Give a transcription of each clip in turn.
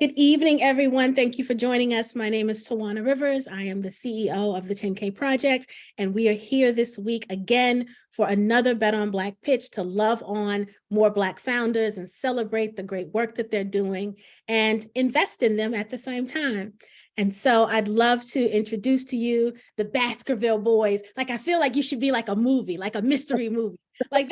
Good evening, everyone. Thank you for joining us. My name is Tawana Rivers. I am the CEO of the 10K Project, and we are here this week again for another Bet on Black pitch to love on more Black founders and celebrate the great work that they're doing and invest in them at the same time. And so I'd love to introduce to you the Baskerville Boys. Like, I feel like you should be like a movie, like a mystery movie. Like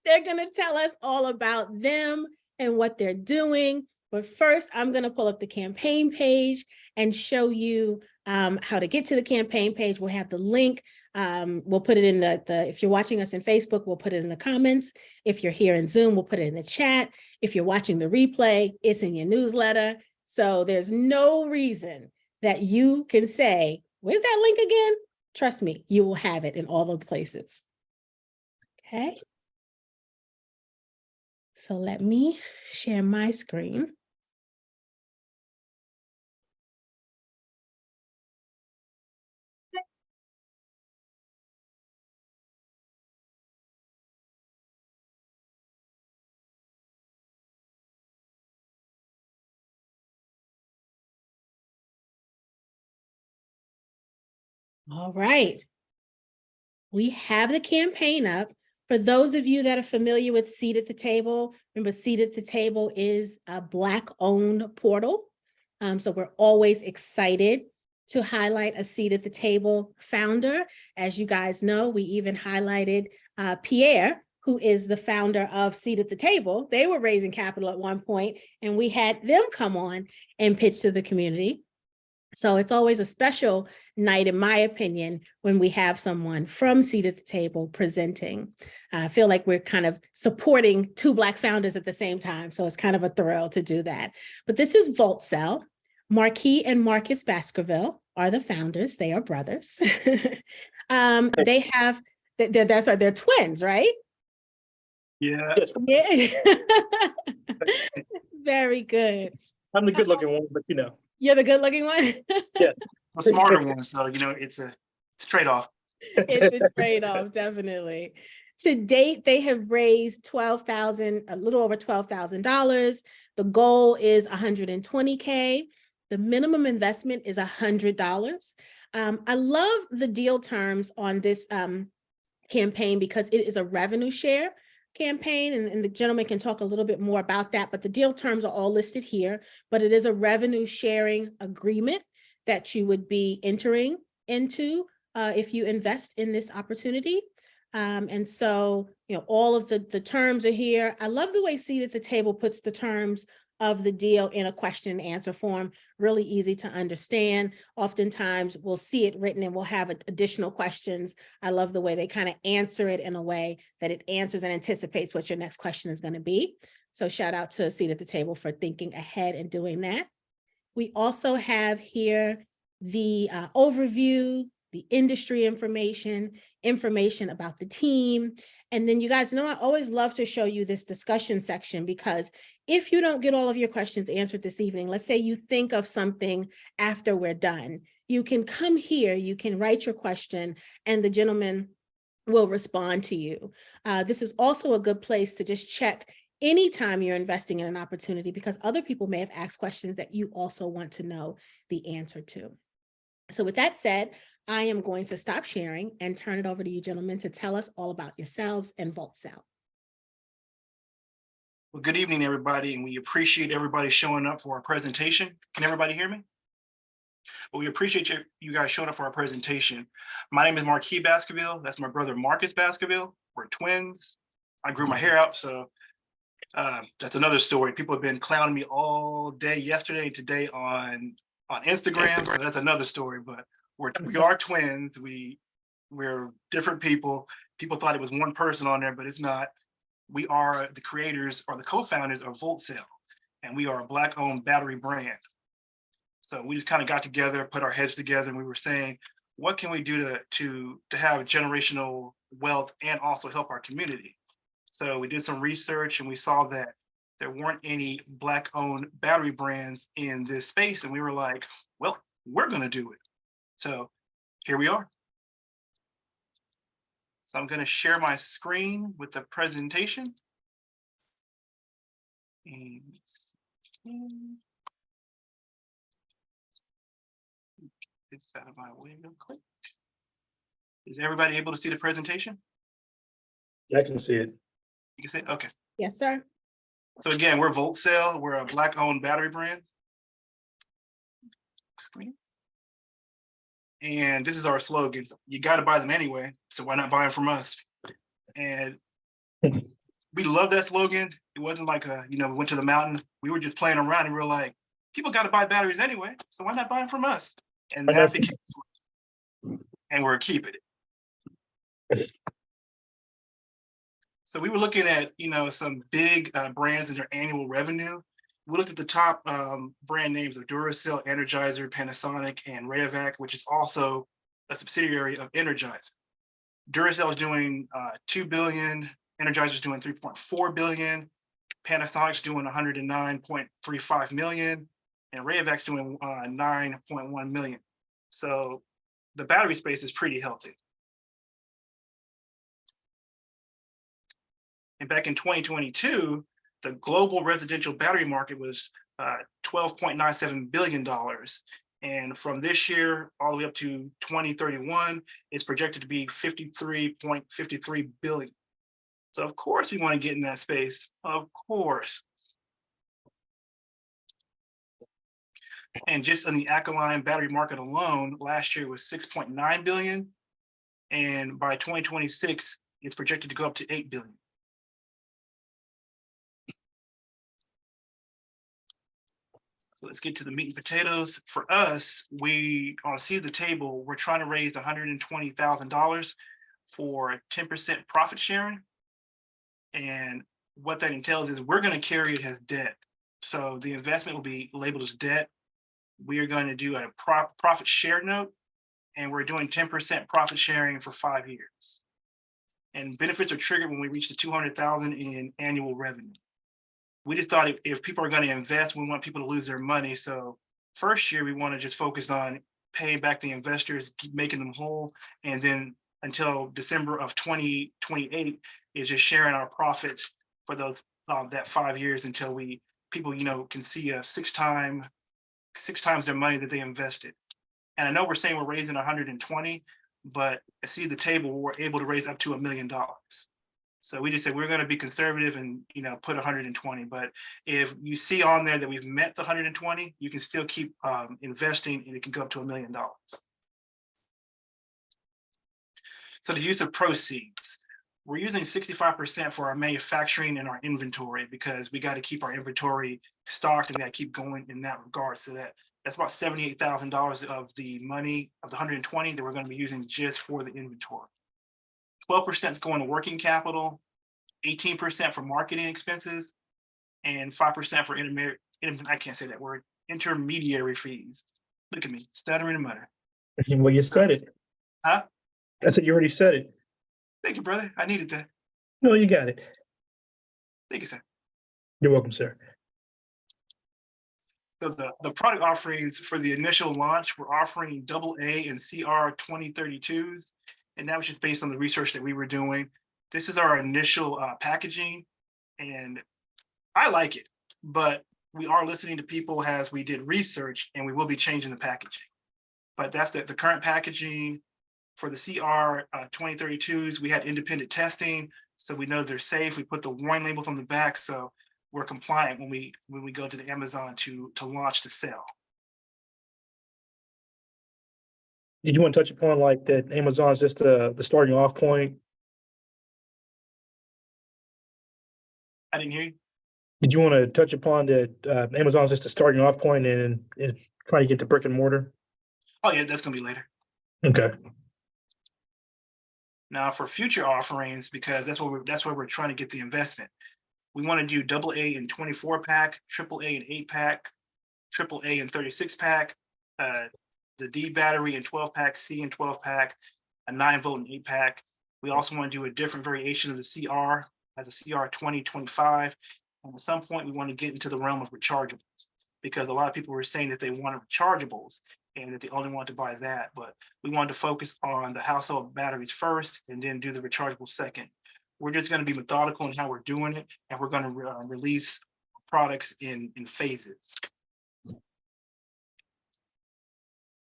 they're going to tell us all about them and what they're doing. But first, I'm going to pull up the campaign page and show you how to get to the campaign page. We'll have the link. We'll put it in if you're watching us in Facebook, we'll put it in the comments. If you're here in Zoom, we'll put it in the chat. If you're watching the replay, it's in your newsletter. So there's no reason that you can say, where's that link again? Trust me, you will have it in all of the places. Okay. So let me share my screen. All right. We have the campaign up. For those of you that are familiar with Seat at the Table, remember Seat at the Table is a Black-owned portal. So we're always excited to highlight a Seat at the Table founder. As you guys know, we even highlighted Pierre, who is the founder of Seat at the Table. They were raising capital at one point, and we had them come on and pitch to the community. So it's always a special night, in my opinion, when we have someone from Seat at the Table presenting. I feel like we're kind of supporting two Black founders at the same time. So it's kind of a thrill to do that. But this is VoltCell. Marquis and Marcus Baskerville are the founders. They are brothers. They have, that's right, they're twins, right? Yeah. Yeah. Very good. I'm the good looking one, but you know. You're the good looking one? Yeah. The smarter one, so you know, it's a trade-off. It's a trade-off, definitely. To date, they have raised a little over $12,000. The goal is 120K. The minimum investment is $100. I love the deal terms on this campaign because it is a revenue share campaign, and the gentleman can talk a little bit more about that, but the deal terms are all listed here, but it is a revenue sharing agreement that you would be entering into if you invest in this opportunity. And so, you know, all of the terms are here. I love the way Seat at the Table puts the terms of the deal in a question and answer form, really easy to understand. Oftentimes we'll see it written and we'll have additional questions. I love the way they kind of answer it in a way that it answers and anticipates what your next question is going to be. So shout out to Seat at the Table for thinking ahead and doing that. We also have here the overview, the industry information about the team. And then you guys know I always love to show you this discussion section, because if you don't get all of your questions answered this evening, let's say you think of something after we're done, you can come here, you can write your question, and the gentleman will respond to you. This is also a good place to just check anytime you're investing in an opportunity, because other people may have asked questions that you also want to know the answer to. So with that said, I am going to stop sharing and turn it over to you gentlemen to tell us all about yourselves and VoltCell. Well, good evening, everybody, and we appreciate everybody showing up for our presentation. Can everybody hear me? Well, we appreciate you guys showing up for our presentation. My name is Marquis Baskerville. That's my brother, Marcus Baskerville. We're twins. I grew my hair out, so that's another story. People have been clowning me all day yesterday and today on Instagram, so that's another story. But we are twins. We're different people. People thought it was one person on there, but it's not. We are the creators or the co-founders of VoltCell, and we are a Black-owned battery brand. So we just kind of got together, put our heads together, and we were saying, what can we do to have generational wealth and also help our community? So we did some research and we saw that there weren't any Black-owned battery brands in this space, and we were like, well, we're going to do it. So here we are. So I'm going to share my screen with the presentation. And it's out of my way real quick. Is everybody able to see the presentation? I can see it. You can see it? Okay. Yes, sir. So again, we're VoltCell. We're a Black-owned battery brand. Screen. And this is our slogan. You got to buy them anyway, so why not buy them from us? And we love that slogan. It wasn't like we went to the mountain. We were just playing around and we were like, people got to buy batteries anyway, so why not buy them from us? And that became, and we're keeping it. So we were looking at, some big brands and their annual revenue. We looked at the top brand names of Duracell, Energizer, Panasonic, and Rayovac, which is also a subsidiary of Energizer. Duracell is doing 2 billion, Energizer is doing 3.4 billion, Panasonic's doing 109.35 million, and Rayovac's doing 9.1 million. So the battery space is pretty healthy. And back in 2022, the global residential battery market was $12.97 billion. And from this year all the way up to 2031, it's projected to be 53.53 billion. So of course we want to get in that space, of course. And just in the alkaline battery market alone, last year was 6.9 billion. And by 2026, it's projected to go up to 8 billion. So let's get to the meat and potatoes. For us, we see the table, we're trying to raise $120,000 for 10% profit sharing. And what that entails is we're going to carry it as debt. So the investment will be labeled as debt. We are going to do a profit share note, and we're doing 10% profit sharing for 5 years. And benefits are triggered when we reach the 200,000 in annual revenue. We just thought if people are going to invest, we want people to lose their money. So first year, we want to just focus on paying back the investors, keep making them whole. And then until December of 2028 is just sharing our profits for those that 5 years until people can see a six times their money that they invested. And I know we're saying we're raising 120, but I see the table, we're able to raise up to $1 million. So we just said we're going to be conservative and put 120. But if you see on there that we've met the 120, you can still keep investing, and it can go up to $1 million. So the use of proceeds, we're using 65% for our manufacturing and our inventory because we got to keep our inventory stocked and we got to keep going in that regard. So that's about $78,000 of the money of the 120 that we're going to be using just for the inventory. 12% is going to working capital, 18% for marketing expenses, and 5% for intermediary fees. Look at me, stuttering and muttering. Well, you said it. Huh? I said you already said it. Thank you, brother. I needed that. No, you got it. Thank you, sir. You're welcome, sir. So the product offerings for the initial launch, we're offering AA and CR 2032s. And that was just based on the research that we were doing. This is our initial packaging, and I like it, but we are listening to people as we did research, and we will be changing the packaging. But that's the current packaging. For the CR 2032s, we had independent testing, so we know they're safe. We put the warning labels on the back, so we're compliant when we go to the Amazon to launch to sell. Did you want to touch upon like that Amazon's just the starting off point? I didn't hear you. Did you want to touch upon that Amazon's just the starting off point and trying to get to brick and mortar? Oh yeah, that's gonna be later. Okay. Now for future offerings, because that's where we're trying to get the investment. We want to do AA in 24 pack, AAA in 8 pack, AAA in 36 pack, the D battery in 12 pack, C in 12 pack, a 9-volt in 8 pack. We also want to do a different variation of the CR as a CR 2025. And at some point, we want to get into the realm of rechargeables because a lot of people were saying that they wanted rechargeables and that they only want to buy that. But we wanted to focus on the household batteries first and then do the rechargeable second. We're just going to be methodical in how we're doing it, and we're going to release products in phases.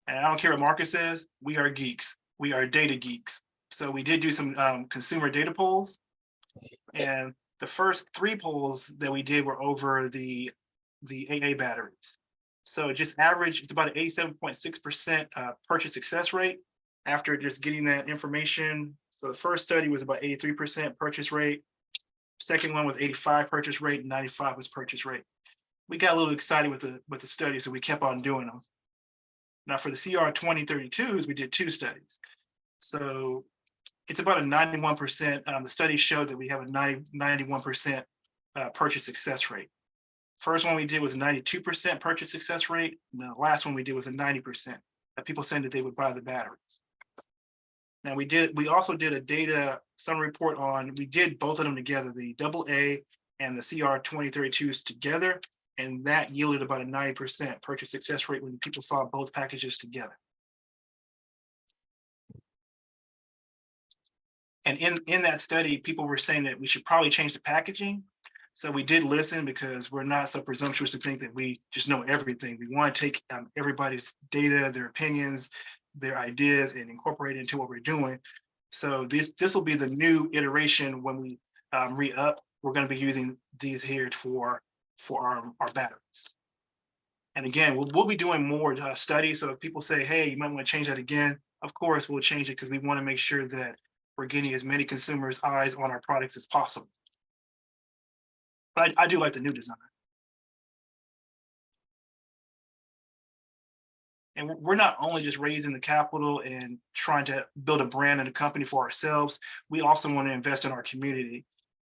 And I don't care what Marcus says, we are geeks. We are data geeks. So we did do some consumer data polls. And the first 3 polls that we did were over the AA batteries. So just average, it's about an 87.6% purchase success rate after just getting that information. So the first study was about 83% purchase rate. Second one was 85 purchase rate, and 95 was purchase rate. We got a little excited with the study, so we kept on doing them. Now for the CR 2032s, we did 2 studies. So it's about a 91%. The study showed that we have a 91% purchase success rate. First one we did was a 92% purchase success rate. And the last one we did was a 90%. That people saying that they would buy the batteries. Now we also did a data summary report on, we did both of them together, the AA and the CR 2032s together, and that yielded about a 90% purchase success rate when people saw both packages together. And in that study, people were saying that we should probably change the packaging. So we did listen, because we're not so presumptuous to think that we just know everything. We want to take everybody's data, their opinions, their ideas, and incorporate it into what we're doing. So this will be the new iteration when we re-up. We're going to be using these here for our batteries. And again, we'll be doing more studies. So if people say, hey, you might want to change that again, of course we'll change it, because we want to make sure that we're getting as many consumers' eyes on our products as possible. But I do like the new design. And we're not only just raising the capital and trying to build a brand and a company for ourselves, we also want to invest in our community.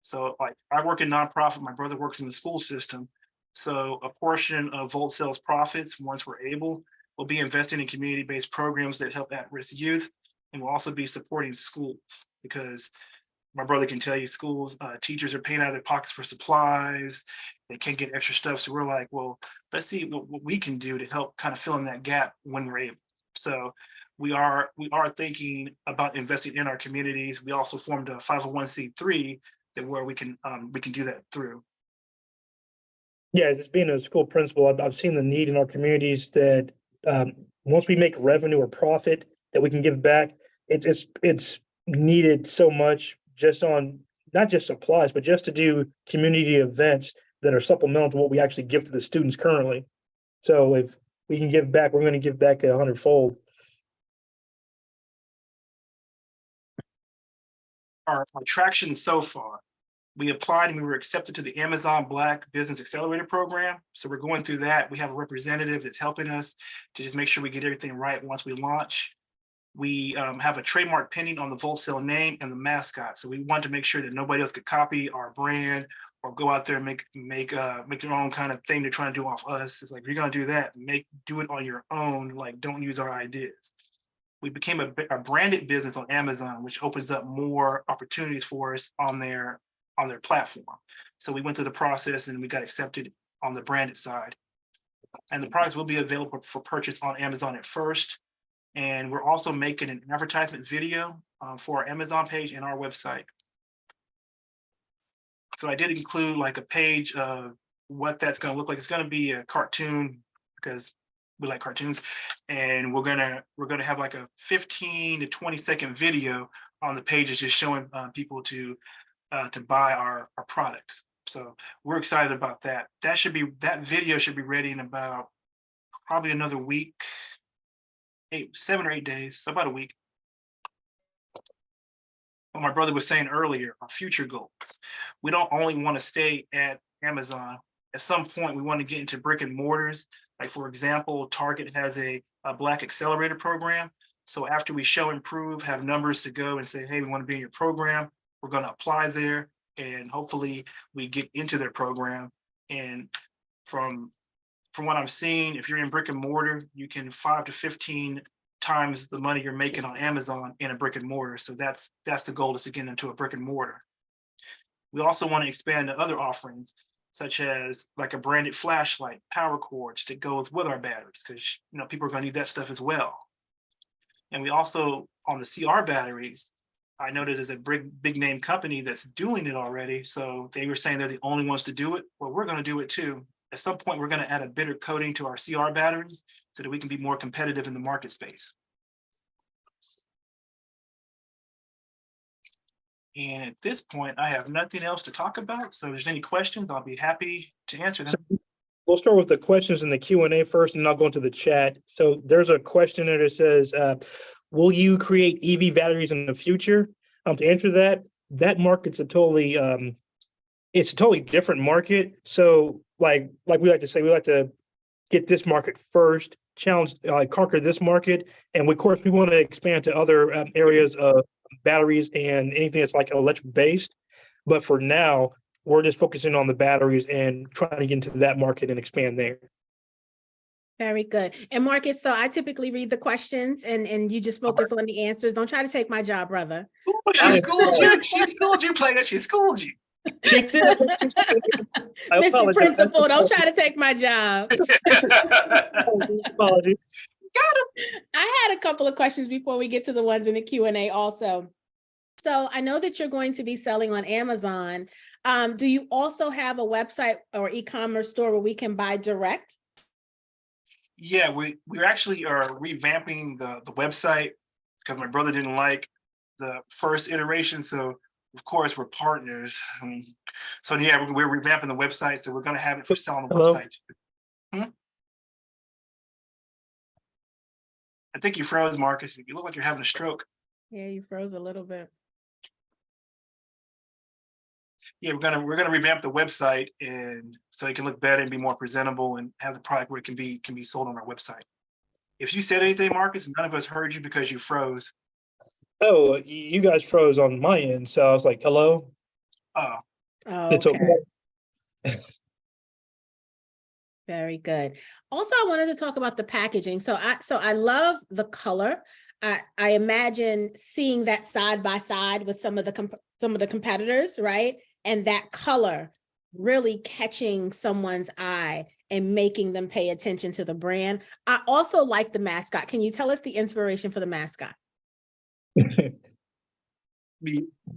So like, I work in nonprofit, my brother works in the school system. So a portion of VoltCell's profits, once we're able, we'll be investing in community-based programs that help at-risk youth. And we'll also be supporting schools, because my brother can tell you schools, teachers are paying out of their pockets for supplies. They can't get extra stuff. So we're like, well, let's see what we can do to help kind of fill in that gap when we're able. So we are thinking about investing in our communities. We also formed a 501c3 where we can do that through. Yeah, just being a school principal, I've seen the need in our communities that once we make revenue or profit that we can give back, it's needed so much, just on not just supplies, but just to do community events that are supplemental to what we actually give to the students currently. So if we can give back, we're going to give back 100-fold. Our traction so far, we applied and we were accepted to the Amazon Black Business Accelerator Program. So we're going through that. We have a representative that's helping us to just make sure we get everything right once we launch. We have a trademark pending on the VoltCell name and the mascot. So we want to make sure that nobody else could copy our brand or go out there and make their own kind of thing they're trying to do off us. It's like, if you're going to do that, do it on your own. Like, don't use our ideas. We became a branded business on Amazon, which opens up more opportunities for us on their platform. So we went through the process and we got accepted on the branded side. And the products will be available for purchase on Amazon at first. And we're also making an advertisement video for our Amazon page and our website. So I did include like a page of what that's going to look like. It's going to be a cartoon, because we like cartoons, and we're gonna have like a 15 to 20-second video on the pages just showing people to buy our products. So we're excited about that. That video should be ready in about probably another week, 7 or 8 days, so about a week. What my brother was saying earlier, our future goals. We don't only want to stay at Amazon. At some point, we want to get into brick and mortars. Like, for example, Target has a Black Accelerator program. So after we show and prove, have numbers to go and say, hey, we want to be in your program, we're going to apply there, and hopefully we get into their program. And from what I'm seeing, if you're in brick and mortar, you can 5 to 15 times the money you're making on Amazon in a brick and mortar. So that's the goal, is to get into a brick and mortar. We also want to expand to other offerings, such as like a branded flashlight, power cords that goes with our batteries, because people are going to need that stuff as well. And we also, on the CR batteries, I noticed there's a big name company that's doing it already. So they were saying they're the only ones to do it. Well, we're going to do it too. At some point, we're going to add a bitter coating to our CR batteries so that we can be more competitive in the market space. And at this point, I have nothing else to talk about. So if there's any questions, I'll be happy to answer them. So we'll start with the questions in the Q&A first, and I'll go into the chat. So there's a question there that says, will you create EV batteries in the future? To answer that, that market's a totally, it's a totally different market. So like we like to say, we like to get this market first, challenge, conquer this market. And of course, we want to expand to other areas of batteries and anything that's like electric based. But for now, we're just focusing on the batteries and trying to get into that market and expand there. Very good. And Marcus, so I typically read the questions and you just focus on the answers. Don't try to take my job, brother. Oh, she schooled you. She schooled you, player. She schooled you. Mr. Principal, don't try to take my job. Apology. I had a couple of questions before we get to the ones in the Q&A also. So I know that you're going to be selling on Amazon. Do you also have a website or e-commerce store where we can buy direct? Yeah, we actually are revamping the website because my brother didn't like the first iteration. So of course we're partners. So yeah, we're revamping the website. So we're going to have it for sale on the website. I think you froze, Marcus. You look like you're having a stroke. Yeah, you froze a little bit. Yeah, we're gonna revamp the website, and so it can look better and be more presentable and have the product where it can be sold on our website. If you said anything, Marcus, none of us heard you because you froze. Oh, you guys froze on my end, so I was like, hello. Oh, It's Okay. okay. Very good. Also, I wanted to talk about the packaging. So I love the color. I imagine seeing that side by side with some of the competitors, right? And that color really catching someone's eye and making them pay attention to the brand. I also like the mascot. Can you tell us the inspiration for the mascot?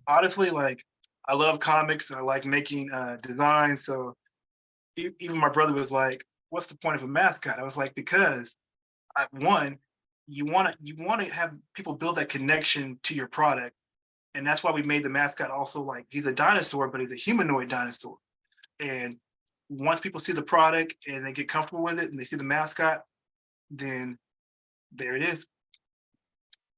honestly, like I love comics and I like making designs. So even my brother was like, "What's the point of a mascot?" I was like, "Because one, you want to have people build that connection to your product, and that's why we made the mascot also like he's a dinosaur, but he's a humanoid dinosaur. And once people see the product and they get comfortable with it, and they see the mascot, then there it is.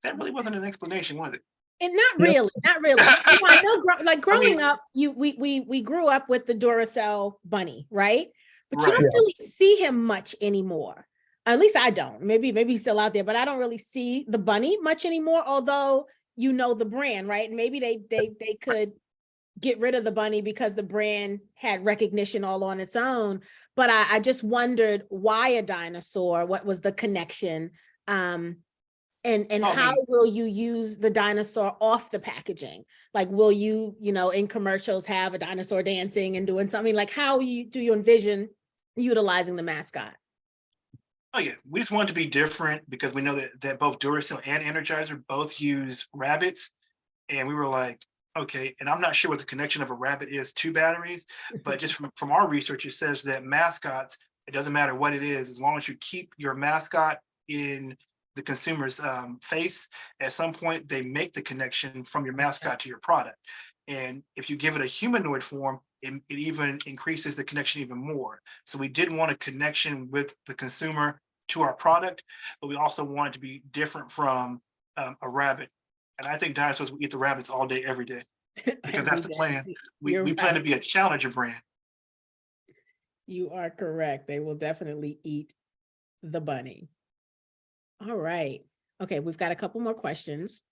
That really wasn't an explanation, was it? And not really, not really. You know, I know, like growing mean, up, we grew up with the Duracell bunny, right? But you Right. don't really see him much anymore. At least I don't. Maybe he's still out there, but I don't really see the bunny much anymore. Although you know the brand, right? And maybe they could get rid of the bunny because the brand had recognition all on its own. But I just wondered why a dinosaur? What was the connection? And how will you use the dinosaur off the packaging? Like, will you, in commercials have a dinosaur dancing and doing something? Like, how do you envision utilizing the mascot? Oh yeah, we just wanted to be different because we know that both Duracell and Energizer both use rabbits, and we were like, okay. And I'm not sure what the connection of a rabbit is to batteries, but just from our research, it says that mascots, it doesn't matter what it is, as long as you keep your mascot in the consumer's face, at some point they make the connection from your mascot to your product. And if you give it a humanoid form, it even increases the connection even more. So we did want a connection with the consumer to our product, but we also wanted to be different from a rabbit. And I think dinosaurs will eat the rabbits all day, every day, because that's the plan. We plan to be a challenger brand. You are correct. They will definitely eat the bunny. All right. Okay, we've got a couple more questions.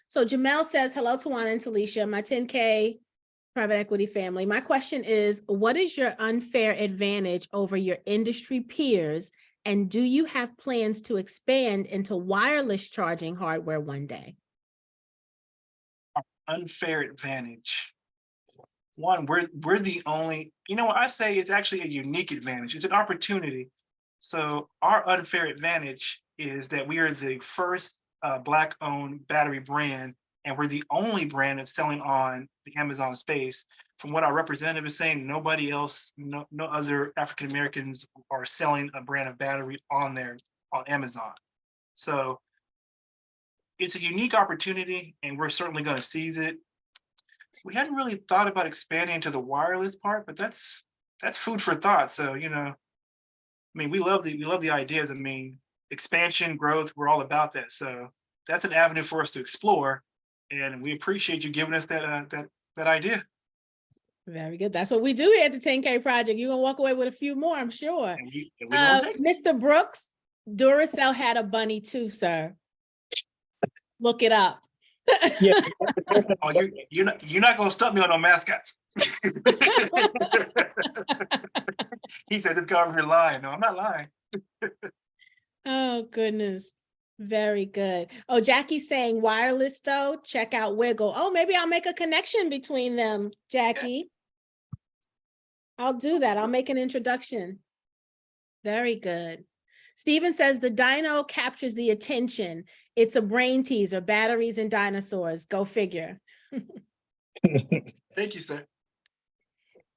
So Jamel says, hello, Tawana and Talisha, my 10K private equity family. My question is, what is your unfair advantage over your industry peers? And do you have plans to expand into wireless charging hardware one day? Unfair advantage. One, we're the only, what I say is actually a unique advantage. It's an opportunity. So our unfair advantage is that we are the first Black-owned battery brand, and we're the only brand that's selling on the Amazon space. From what our representative is saying, nobody else, no other African Americans are selling a brand of battery on there on Amazon. So it's a unique opportunity, and we're certainly going to seize it. We hadn't really thought about expanding into the wireless part, but that's food for thought. So, you know, I mean, we love the ideas. I mean, expansion, growth, we're all about that. So that's an avenue for us to explore, and we appreciate you giving us that idea. Very good. That's what we do here at the 10K Project. You're gonna walk away with a few more, I'm sure. And we gonna take it. Mr. Brooks, Duracell had a bunny too, sir. Look it up. Yeah. Oh, you're not gonna stump me on no mascots. He said this guy over here lying. No, I'm not lying. Oh, goodness. Very good. Oh, Jackie's saying wireless though. Check out Wiggle. Oh, maybe I'll make a connection between them, Jackie. I'll do that. I'll make an introduction. Very good. Steven says the dino captures the attention. It's a brain teaser, batteries and dinosaurs. Go figure. Thank you, sir.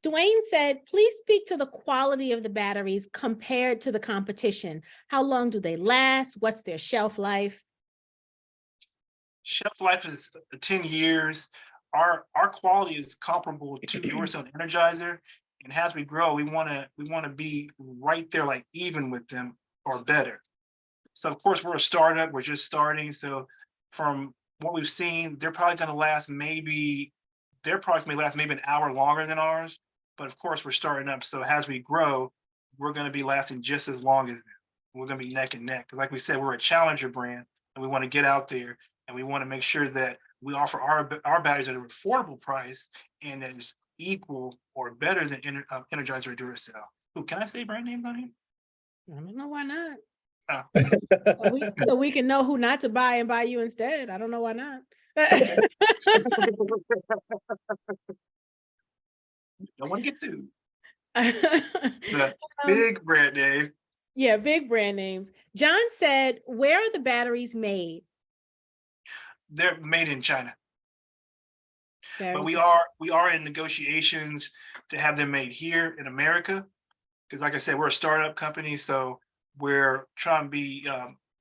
Dwayne said, please speak to the quality of the batteries compared to the competition. How long do they last? What's their shelf life? Shelf life is 10 years. Our quality is comparable to Duracell Energizer. And as we grow, we want to be right there, like even with them or better. So of course we're a startup, we're just starting. So from what we've seen, their products may last maybe an hour longer than ours. But of course we're starting up. So as we grow, we're going to be lasting just as long as them. We're going to be neck and neck. Like we said, we're a challenger brand, and we want to get out there, and we want to make sure that we offer our batteries at an affordable price and that is equal or better than Energizer or Duracell. Ooh, can I say brand names on here? I don't know why not. Oh. So we can know who not to buy and buy you instead. I don't know why not. Don't want to get sued. The big brand names. Yeah, big brand names. John said, where are the batteries made? They're made in China. Very But good. we are in negotiations to have them made here in America. Because like I said, we're a startup company, so we're trying to be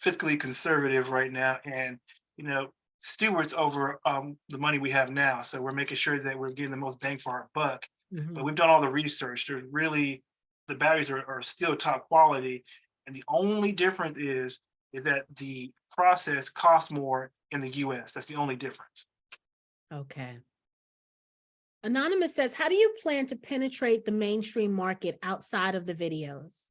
fiscally conservative right now and, you know, stewards over the money we have now. So we're making sure that we're getting the most bang for our buck. But we've done all the research. There's really, the batteries are still top quality. And the only difference is that the process costs more in the US. That's the only difference. Okay. Anonymous says, how do you plan to penetrate the mainstream market outside of the videos?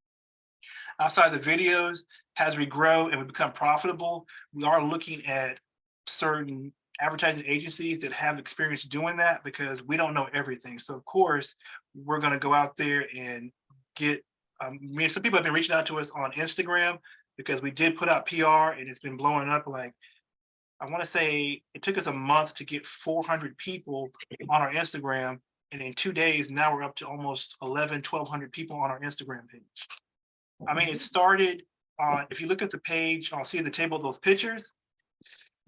Outside the videos, as we grow and we become profitable, we are looking at certain advertising agencies that have experience doing that because we don't know everything. So of course, we're going to go out there and get, some people have been reaching out to us on Instagram because we did put out PR and it's been blowing up. Like, I want to say it took us a month to get 400 people on our Instagram. And in 2 days, now we're up to almost 1,200 people on our Instagram page. I mean, it started on, if you look at the page, I'll see the table of those pictures,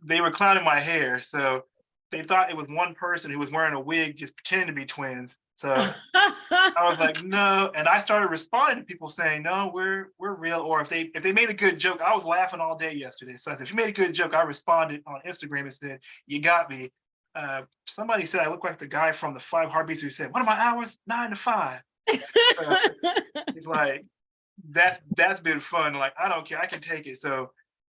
they were clowning my hair. So they thought it was one person who was wearing a wig, just pretending to be twins. So I was like, no. And I started responding to people saying, no, we're real. Or if they made a good joke, I was laughing all day yesterday. So if you made a good joke, I responded on Instagram and said, you got me. Somebody said I look like the guy from the 5 Heartbeats who said, what are my hours? 9 to 5. It's like, that's been fun. Like, I don't care, I can take it. So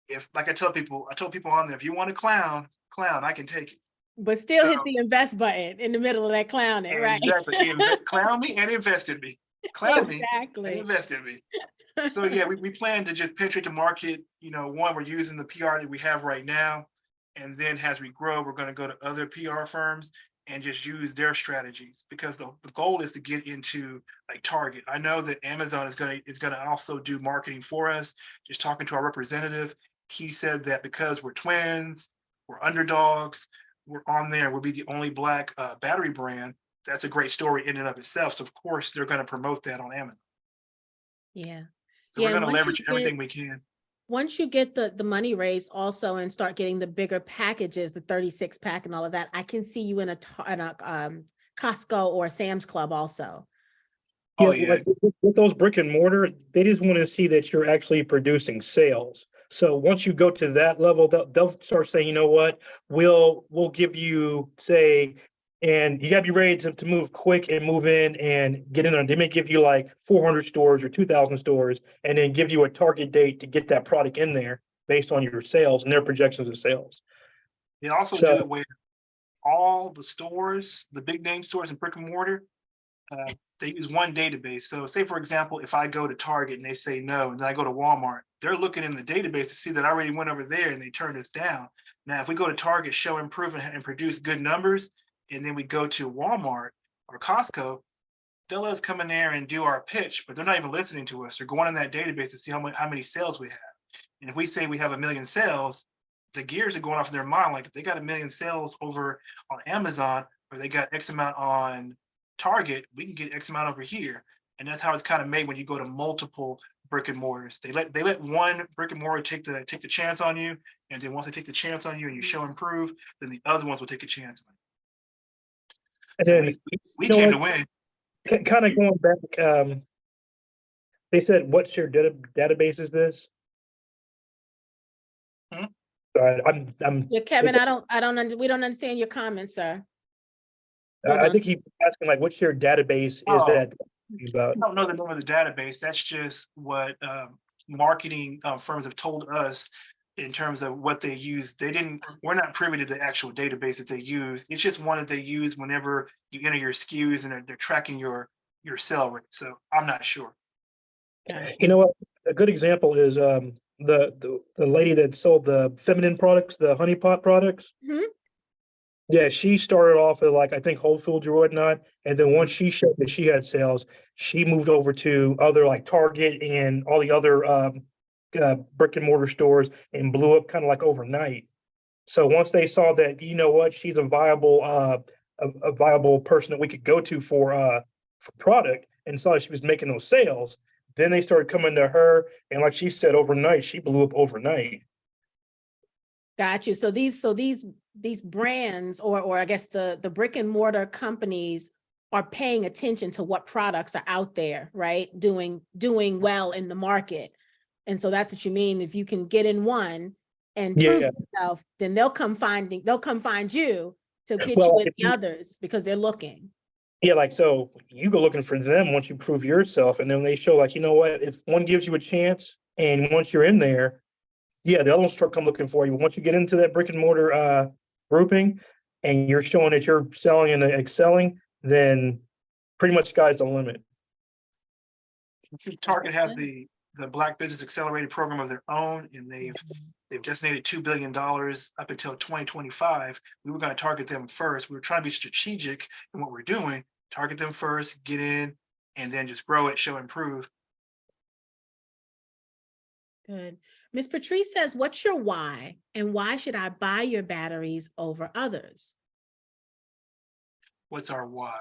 if, like I told people on there, if you want to clown, I can take it. But still hit the invest button in the middle of that clowning, right? Exactly. Clown me and invest in me. Clown me and invest in me. So yeah, we plan to just penetrate the market. You know, one, we're using the PR that we have right now. And then as we grow, we're going to go to other PR firms and just use their strategies, because the goal is to get into like Target. I know that Amazon is gonna also do marketing for us. Just talking to our representative, he said that because we're twins, we're underdogs, we're on there, we'll be the only Black battery brand. That's a great story in and of itself. So of course they're going to promote that on Amazon. Yeah. So we're going to leverage everything we can. once you get the money raised also and start getting the bigger packages, the 36 pack and all of that, I can see you in a Costco or Sam's Club also. Oh, Yeah, yeah. like with those brick and mortar, they just want to see that you're actually producing sales. So once you go to that level, they'll start saying, you know what, we'll give you, say, and you gotta be ready to move quick and move in and get in there. They may give you like 400 stores or 2,000 stores and then give you a target date to get that product in there based on your sales and their projections of sales. They also So do it where all the stores, the big name stores and brick and mortar, they use one database. So say, for example, if I go to Target and they say no, and then I go to Walmart, they're looking in the database to see that I already went over there and they turned us down. Now, if we go to Target, show improvement and produce good numbers, and then we go to Walmart or Costco, they'll let us come in there and do our pitch, but they're not even listening to us. They're going in that database to see how many sales we have. And if we say we have 1 million sales, the gears are going off in their mind. Like if they got 1 million sales over on Amazon, or they got X amount on Target, we can get X amount over here. And that's how it's kind of made when you go to multiple brick and mortars. They let one brick and mortar take the chance on you, and then once they take the chance on you and you show improve, then the other ones will take a chance on you. and So then we you know came what, to win. kind of going back, they said, what's your database is this? Hmm? Sorry, I'm, Yeah, Kevin, we don't understand your comments, sir. Hold I on. think he's asking like, what's your database is Oh. that about? I don't know the name of the database. That's just what marketing firms have told us in terms of what they use. We're not privy to the actual database that they use. It's just one that they use whenever you enter your SKUs and they're tracking your sale rate. So I'm not sure. Gotcha. You know what? A good example is the lady that sold the feminine products, the honey pot products. Mhm. Yeah, she started off at like I think Whole Foods or whatnot, and then once she showed that she had sales, she moved over to other like Target and all the other brick and mortar stores and blew up kind of like overnight. So once they saw that, you know what, she's a viable a viable person that we could go to for product, and saw that she was making those sales, then they started coming to her, and like she said, overnight she blew up overnight. Got you. So these brands or I guess the brick and mortar companies are paying attention to what products are out there, right? Doing well in the market. And so that's what you mean. If you can get in one and prove Yeah. yourself, then they'll come find you to get Well, you like with the others because they're looking. yeah, like so you go looking for them once you prove yourself, and then they show like, you know what, if one gives you a chance and once you're in there, yeah, the other ones start come looking for you. But once you get into that brick and mortar grouping and you're showing that you're selling and excelling, then pretty much sky's the limit. Target has the Black Business Accelerator program of their own, and they've designated $2 billion up until 2025. We were going to target them first. We were trying to be strategic in what we're doing, target them first, get in, and then just grow it, show improve. Good. Ms. Patrice says, what's your why? And why should I buy your batteries over others? What's our why?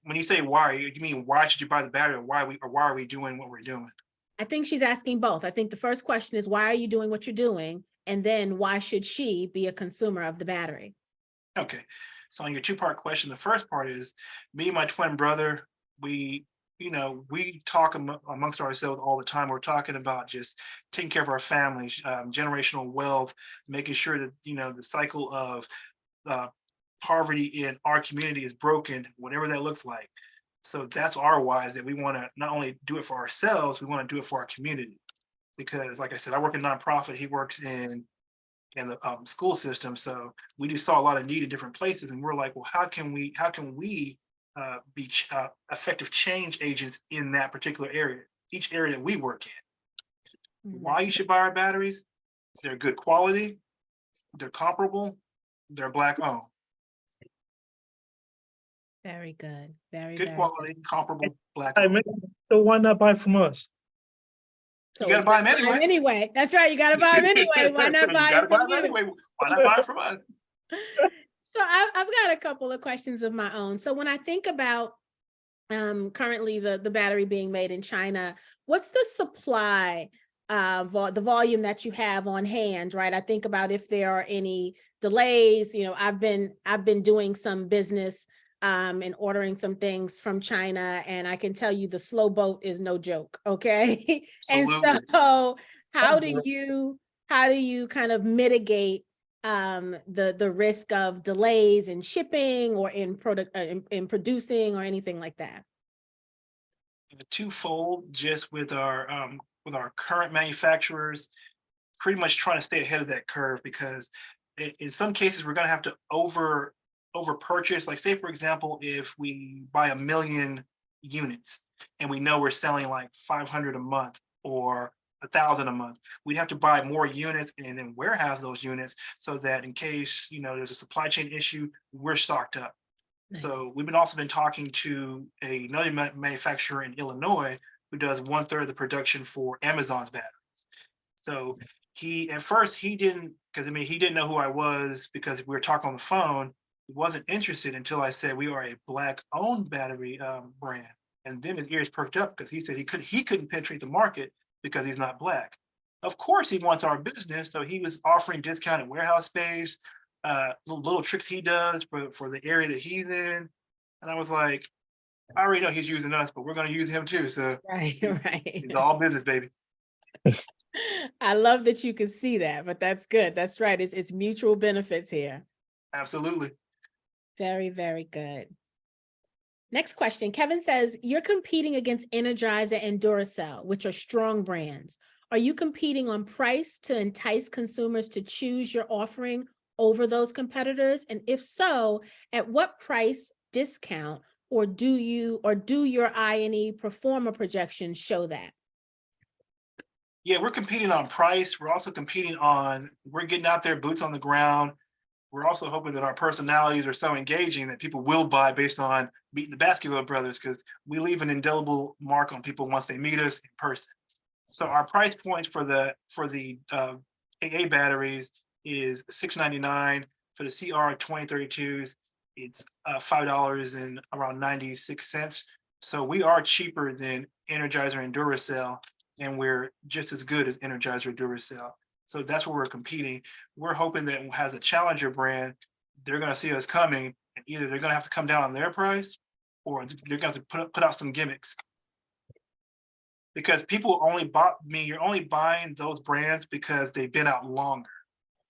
When you say why, you mean why should you buy the battery, or why are we doing what we're doing? I think she's asking both. I think the first question is, why are you doing what you're doing? And then why should she be a consumer of the battery? Okay, so on your two-part question, the first part is me and my twin brother, we talk amongst ourselves all the time. We're talking about just taking care of our families, generational wealth, making sure that the cycle of poverty in our community is broken, whatever that looks like. So that's our why, is that we want to not only do it for ourselves, we want to do it for our community. Because like I said, I work in nonprofit, he works in the school system. So we just saw a lot of need in different places, and we're like, well, how can we be effective change agents in that particular area, each area that we work in? Why you should buy our batteries? They're good quality, they're comparable, they're Black owned. Very good. Very Good quality, comparable, Black owned. So why not buy from us? You gotta buy them anyway. That's right. You gotta buy them anyway. Why not buy them from you? anyway? Why not buy from us? So I've got a couple of questions of my own. So when I think about currently the battery being made in China, what's the supply, the volume that you have on hand, right? I think about if there are any delays. I've been doing some business and ordering some things from China, and I can tell you the slow boat is no joke. Okay. And Absolutely. so how do you kind of mitigate the risk of delays in shipping or in in producing or anything like that? Twofold, just with our current manufacturers, pretty much trying to stay ahead of that curve, because in some cases we're going to have to over purchase. Like, say for example, if we buy 1 million units and we know we're selling like 500 a month or 1,000 a month, we'd have to buy more units and then warehouse those units so that in case there's a supply chain issue, we're stocked up. Nice. So we've also been talking to another manufacturer in Illinois who does 1/3 of the production for Amazon's batteries. So at first he didn't, because he didn't know who I was because we were talking on the phone. He wasn't interested until I said we are a Black-owned battery brand, and then his ears perked up because he said he couldn't penetrate the market because he's not Black. Of course, he wants our business, so he was offering discounted warehouse space, little tricks he does for the area that he's in. And I was like, I already know he's using us, but we're going to use him too. So Right. it's all business, baby. I love that you can see that, but that's good. That's right. It's mutual benefits here. Absolutely. Very, very good. Next question. Kevin says, you're competing against Energizer and Duracell, which are strong brands. Are you competing on price to entice consumers to choose your offering over those competitors? And if so, at what price discount, or do your I&E performer projections show that? Yeah, we're competing on price. We're also competing we're getting out there, boots on the ground. We're also hoping that our personalities are so engaging that people will buy based on meeting the Baskerville brothers, because we leave an indelible mark on people once they meet us in person. So our price points for the AA batteries is $6.99. For the CR 2032s, it's $5.96. So we are cheaper than Energizer and Duracell, and we're just as good as Energizer and Duracell. So that's where we're competing. We're hoping that as a challenger brand, they're going to see us coming, and either they're going to have to come down on their price, or they're going to have to put out some gimmicks. Because people you're only buying those brands because they've been out longer.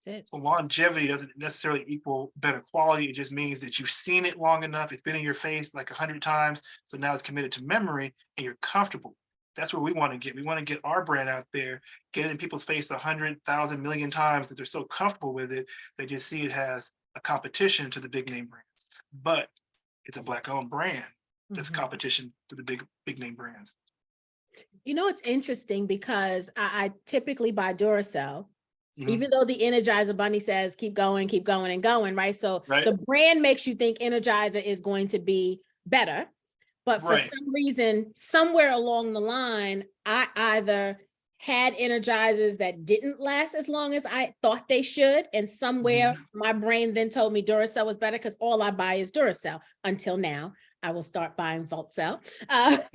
That's it. So longevity doesn't necessarily equal better quality. It just means that you've seen it long enough. It's been in your face like 100 times. So now it's committed to memory and you're comfortable. That's what we want to get. We want to get our brand out there, get it in people's face 100,000 million times that they're so comfortable with it, they just see it as a competition to the big name brands. But it's a Black-owned brand that's competition to the big name brands. It's interesting because I typically buy Duracell, even though the Energizer Bunny says keep going and going, right? So the brand makes you think Energizer is going to be better. But for some reason, somewhere along the line, I either had Energizers that didn't last as long as I thought they should. And somewhere my brain then told me Duracell was better because all I buy is Duracell until now. I will start buying VoltCell. But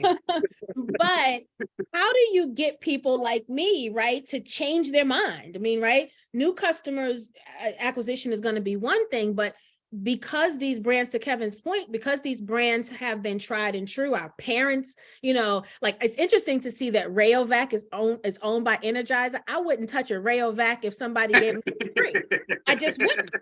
how do you get people like me, right, to change their mind? I mean, right, new customers acquisition is going to be one thing, but because these brands, to Kevin's point, because these brands have been tried and true, our parents, like, it's interesting to see that Rayovac is owned by Energizer. I wouldn't touch a Rayovac if somebody gave me free. I just wouldn't,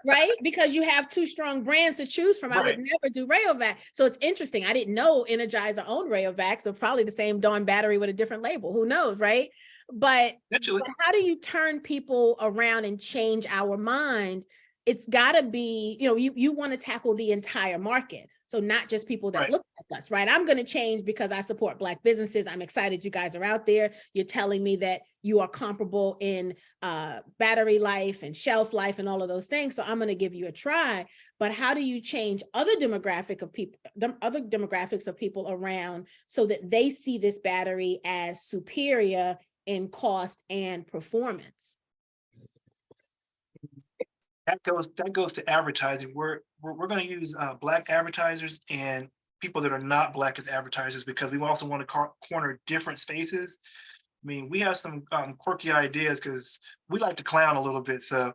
right? Because you have two strong brands to choose from. I would never do Rayovac. So it's interesting. I didn't know Energizer owned Rayovac, so probably the same darn battery with a different label. Who knows, right? But how do you turn people around and change our mind? It's got to be, you want to tackle the entire market. So not just people that look like us, right? I'm going to change because I support Black businesses. I'm excited you guys are out there. You're telling me that you are comparable in battery life and shelf life and all of those things. So I'm going to give you a try. But how do you change other demographics of people around so that they see this battery as superior in cost and performance? That goes to advertising. We're going to use Black advertisers, and people that are not Black as advertisers, because we also want to corner different spaces. I mean, we have some quirky ideas because we like to clown a little bit. So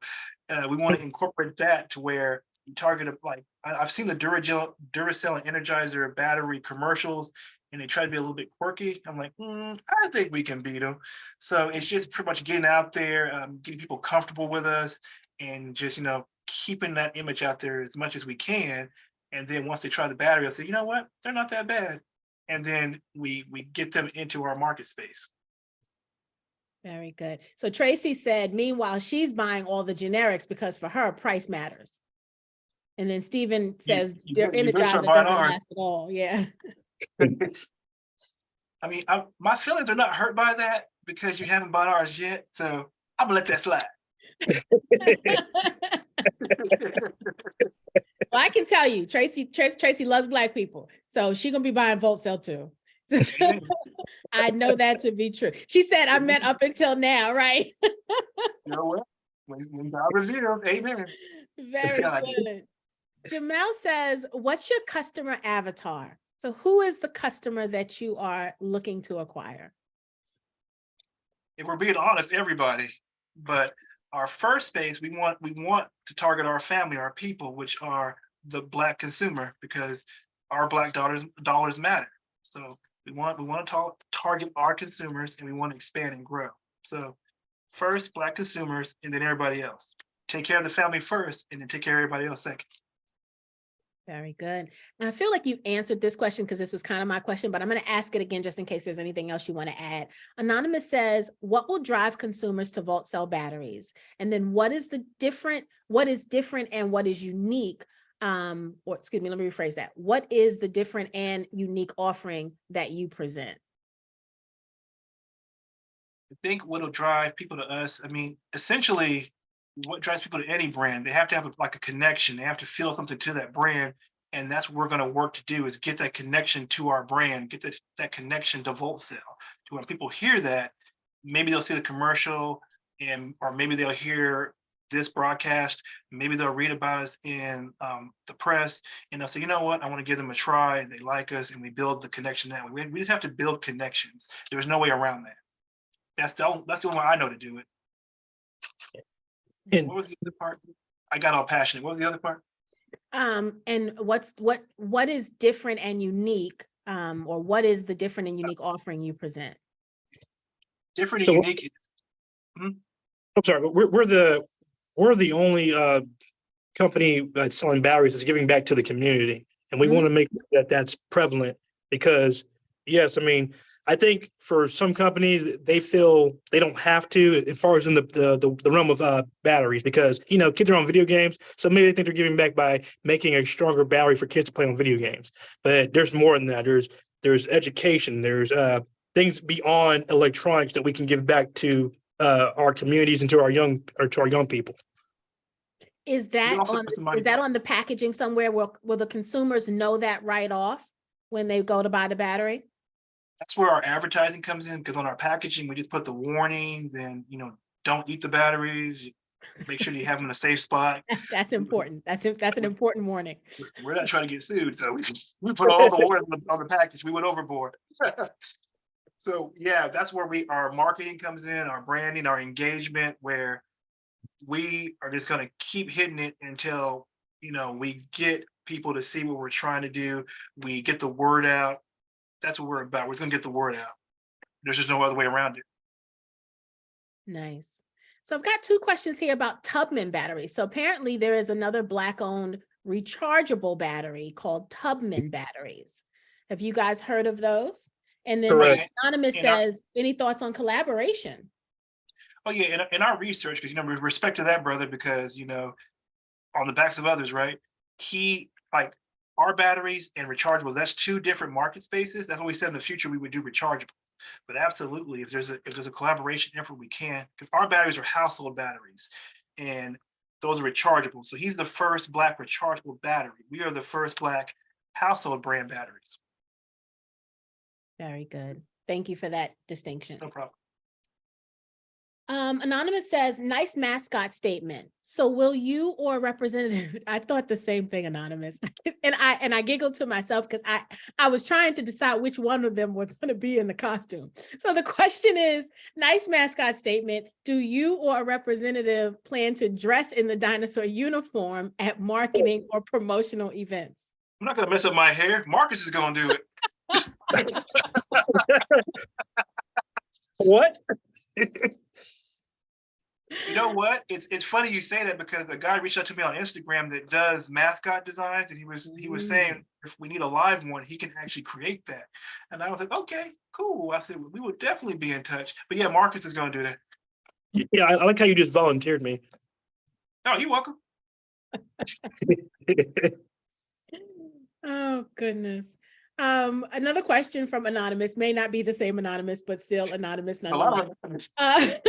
we want to incorporate that to where you target like I've seen the Duracell and Energizer battery commercials, and they try to be a little bit quirky. I'm like, I think we can beat them. So it's just pretty much getting out there, getting people comfortable with us, and just keeping that image out there as much as we can. And then once they try the battery, I'll say, you know what, they're not that bad. And then we get them into our market space. Very good. So Tracy said, meanwhile, she's buying all the generics because for her, price matters. And then Stephen says, their Energizer doesn't last at all. Yeah. I mean, my feelings are not hurt by that because you haven't bought ours yet. So I'm gonna let that slide. Well, I can tell you, Tracy loves Black people. So she's gonna be buying VoltCell too. I know that to be true. She said, I meant up until now, right? You know what? When God reveals, amen. Very good. Jamel says, what's your customer avatar? So who is the customer that you are looking to acquire? If we're being honest, everybody. But our first space, we want to target our family, our people, which are the Black consumer, because our Black dollars matter. So we want to target our consumers, and we want to expand and grow. So first, Black consumers, and then everybody else. Take care of the family first, and then take care of everybody else second. Very good. And I feel like you answered this question because this was kind of my question, but I'm going to ask it again just in case there's anything else you want to add. Anonymous says, what will drive consumers to VoltCell batteries? And then what is different and what is unique? Or excuse me, let me rephrase that. What is the different and unique offering that you present? I think what'll drive people to us, I mean, essentially, what drives people to any brand, they have to have a connection. They have to feel something to that brand. And that's what we're going to work to do, is get that connection to our brand, get that connection to VoltCell. To when people hear that, maybe they'll see the commercial, or maybe they'll hear this broadcast, maybe they'll read about us in the press, and they'll say, you know what, I want to give them a try. They like us, and we build the connection that way. We just have to build connections. There's no way around that. That's the only way I know to do it. And what was the other part? I got all passionate. What was the other part? And what is different and unique, or what is the different and unique offering you present? Different and unique. I'm sorry, but we're the only company that's selling batteries that's giving back to the community, and we want to make that's prevalent, because yes, I mean, I think for some companies, they feel they don't have to, as far as in the realm of batteries, because kids are on video games, so maybe they think they're giving back by making a stronger battery for kids to play on video games. But there's more than that. There's education. There's things beyond electronics that we can give back to our communities and to our young people. Is that on the packaging somewhere? Will the consumers know that right off when they go to buy the battery? That's where our advertising comes in, because on our packaging, we just put the warnings and, don't eat the batteries. Make sure you have them in a safe spot. That's important. That's an important warning. We're not trying to get sued, so we put all the warnings on the package. We went overboard. So yeah, that's where our marketing comes in, our branding, our engagement, where we are just going to keep hitting it until, we get people to see what we're trying to do. We get the word out. That's what we're about. We're going to get the word out. There's just no other way around it. Nice. So I've got two questions here about Tubman batteries. So apparently there is another Black-owned rechargeable battery called Tubman batteries. Have you guys heard of those? And then Anonymous says, any thoughts on collaboration? Oh yeah, in our research, because with respect to that, brother, because on the backs of others, right? Our batteries and rechargeables, that's two different market spaces. That's what we said in the future we would do rechargeables. But absolutely, if there's a collaboration effort, we can, because our batteries are household batteries, and those are rechargeable. So he's the first Black rechargeable battery. We are the first Black household brand batteries. Very good. Thank you for that distinction. No problem. Anonymous says, nice mascot statement. So will you or a representative, I thought the same thing, Anonymous. And I giggled to myself because I was trying to decide which one of them was going to be in the costume. So the question is, nice mascot statement. Do you or a representative plan to dress in the dinosaur uniform at marketing or promotional events? I'm not gonna mess up my hair. Marcus is gonna do it. What? You know what? It's funny you say that because the guy reached out to me on Instagram that does mascot designs, and he was saying if we need a live one, he can actually create that. And I was like, okay, cool. I said we will definitely be in touch. But yeah, Marcus is gonna do that. Yeah, I like how you just volunteered me. Oh, you're welcome. Oh, goodness. Another question from Anonymous, may not be the same Anonymous, but still Anonymous A lot nonetheless.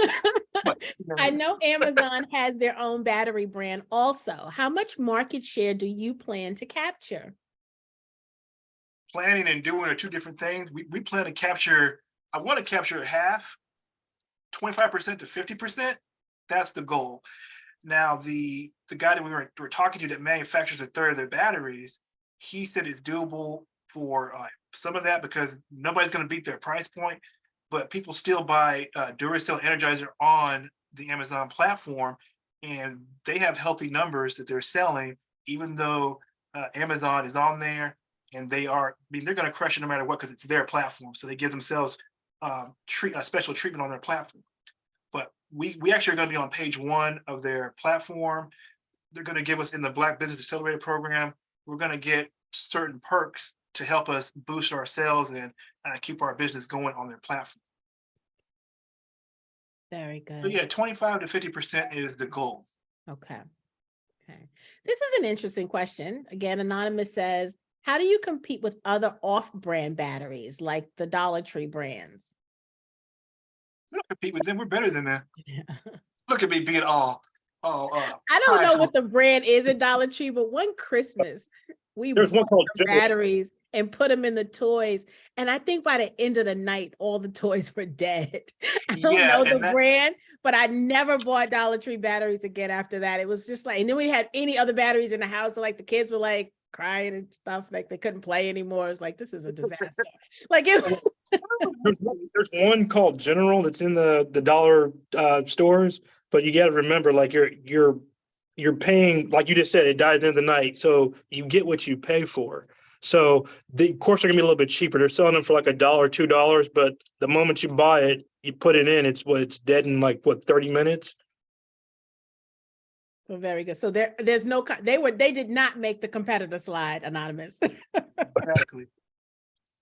of I know Amazon has their own battery brand also. How much market share do you plan to capture? planning and doing are two different things. We plan to capture, I want to capture half, 25% to 50%. That's the goal. Now, the guy that we were talking to that manufactures a third of their batteries, he said it's doable for some of that because nobody's going to beat their price point, but people still buy Duracell Energizer on the Amazon platform, and they have healthy numbers that they're selling, even though Amazon is on there, and they are, I mean, they're going to crush it no matter what because it's their platform. So they give themselves a special treatment on their platform. But we actually are going to be on page 1 of their platform. They're going to give us in the Black Business Accelerator program, we're going to get certain perks to help us boost our sales and keep our business going on their platform. Very good. So yeah, 25 to 50% is the goal. Okay. Okay. This is an interesting question. Again, Anonymous says, how do you compete with other off-brand batteries like the Dollar Tree brands? We don't compete with them. We're better than them. Look at me being all. I don't know what the brand is at Dollar Tree, but one Christmas we There's one bought called the General. batteries and put them in the toys, and I think by the end of the night, all the toys were dead. I don't Yeah, know and the brand, but I never bought Dollar Tree batteries again after that. It was just like, and then we had any other batteries in the house, and like the kids were like crying and stuff, like they couldn't play anymore. It's like, this is a disaster. Like it was. There's one called General that's in the dollar stores, but you got to remember, like you're paying, like you just said, it died at the end of the night, so you get what you pay for. So of course they're gonna be a little bit cheaper. They're selling them for like $1, $2, but the moment you buy it, you put it in, it's dead in like 30 minutes. Well, very good. So there's no, they did not make the competitor slide, Anonymous. Exactly.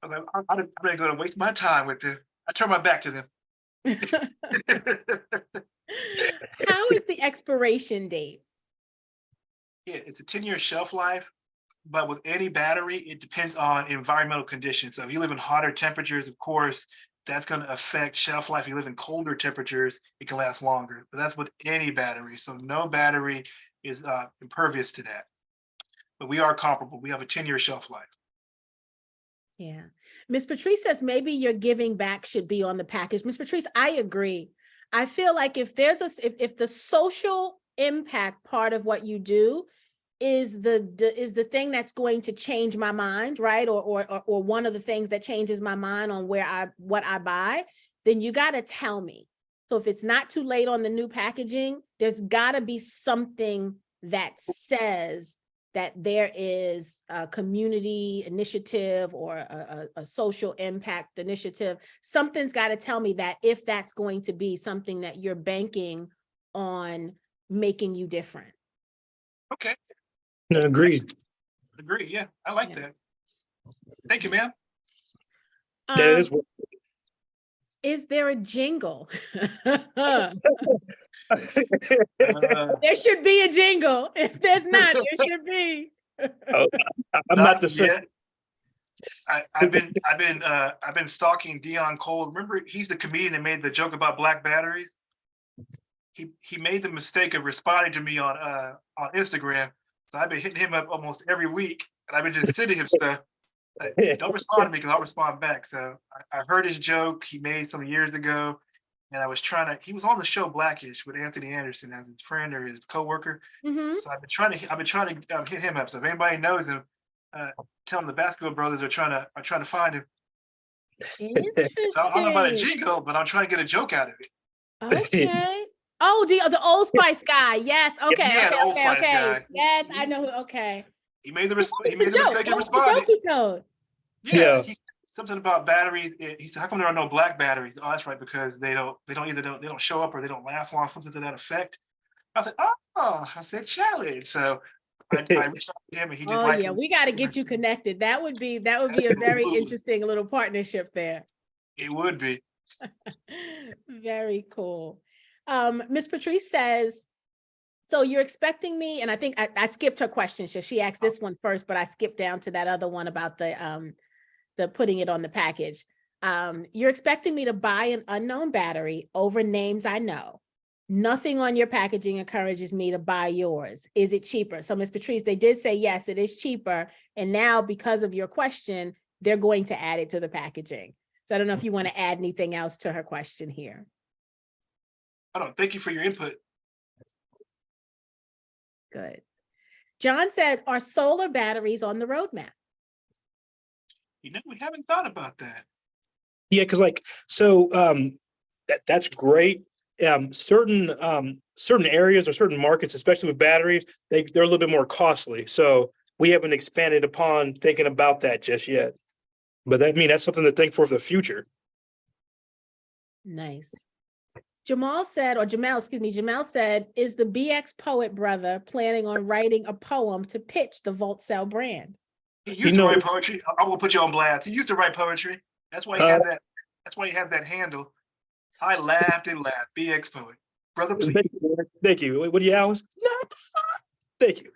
I'm not going to waste my time with them. I turn my back to them. How is the expiration date? Yeah, it's a 10-year shelf life, but with any battery, it depends on environmental conditions. So if you live in hotter temperatures, of course, that's going to affect shelf life. If you live in colder temperatures, it can last longer. But that's with any battery. So no battery is impervious to that. But we are comparable. We have a 10-year shelf life. Yeah. Miss Patrice says maybe your giving back should be on the package. Miss Patrice, I agree. I feel like if there's if the social impact part of what you do is the thing that's going to change my mind, right? Or one of the things that changes my mind on what I buy, then you got to tell me. So if it's not too late on the new packaging, there's got to be something that says that there is a community initiative or a social impact initiative. Something's got to tell me that if that's going to be something that you're banking on making you different. Okay. No, agreed. Agree. Yeah, I like that. Thank you, ma'am. That is what. Is there a jingle? There should be a jingle. If there's not, there should be. I'm not the same. I've been stalking Dion Cole. Remember, he's the comedian that made the joke about black batteries. He made the mistake of responding to me on Instagram. So I've been hitting him up almost every week, and I've been just sending him stuff. Don't respond to me because I'll respond back. So I heard his joke he made some years ago, and I was trying to. He was on the show Blackish with Anthony Anderson as his friend or his coworker. Mhm. So I've been trying to hit him up. So if anybody knows him, tell him the Basketball Brothers are trying to find him. So I don't know about a Interesting. jingle, but I'm trying to get a joke out of it. Okay. Oh, the Old Spice guy. Yes. Okay. Yeah, the Old Spice Okay. guy. Yes, I know. Okay. He made the What he was the made the joke? mistake What and was the joke responded. he told? Yeah, Yeah. he something about batteries. He said, "How come there are no black batteries?" Oh, that's right, because they don't show up or they don't last long, something to that effect. I said, "Oh," I said, "Challenge." So I reached out to him and he just Oh liked yeah, me. we got to get you connected. That would be a very Absolutely. interesting little partnership there. It would be. Very cool. Miss Patrice says, so you're expecting me, and I think I skipped her question. So she asked this one first, but I skipped down to that other one about the putting it on the package. You're expecting me to buy an unknown battery over names I know. Nothing on your packaging encourages me to buy yours. Is it cheaper? So Miss Patrice, they did say, yes, it is cheaper. And now because of your question, they're going to add it to the packaging. So I don't know if you want to add anything else to her question here. I don't. Thank you for your input. Good. John said, are solar batteries on the roadmap? We haven't thought about that. Yeah, because that's great. Certain areas or certain markets, especially with batteries, they're a little bit more costly. So we haven't expanded upon thinking about that just yet. But that's something to think for the future. Nice. Jamal said, is the BX poet brother planning on writing a poem to pitch the VoltCell brand? He used to write poetry. I will put you on blast. He used to write poetry. That's why he had that. That's why he had that handle. I laughed and laughed. BX poet, brother, please. Thank you. What do you, Alice? Thank you.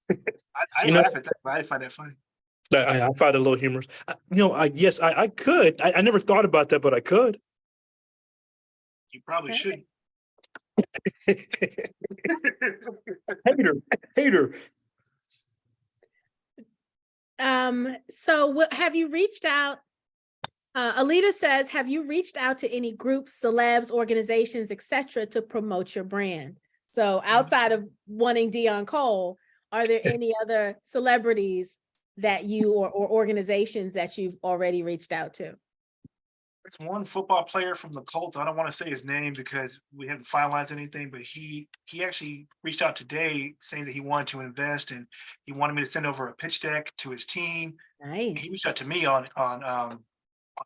I didn't laugh at that, but I didn't find that funny. I find it a little humorous. I could. I never thought about that, but I could. You probably shouldn't. Hater. So have you reached out? Alita says, have you reached out to any groups, celebs, organizations, etc., to promote your brand? So outside of wanting Dion Cole, are there any other celebrities that you or organizations that you've already reached out to? There's one football player from the Colts. I don't want to say his name because we haven't finalized anything, but he actually reached out today saying that he wanted to invest and he wanted me to send over a pitch deck to his team. Nice. He reached out to me on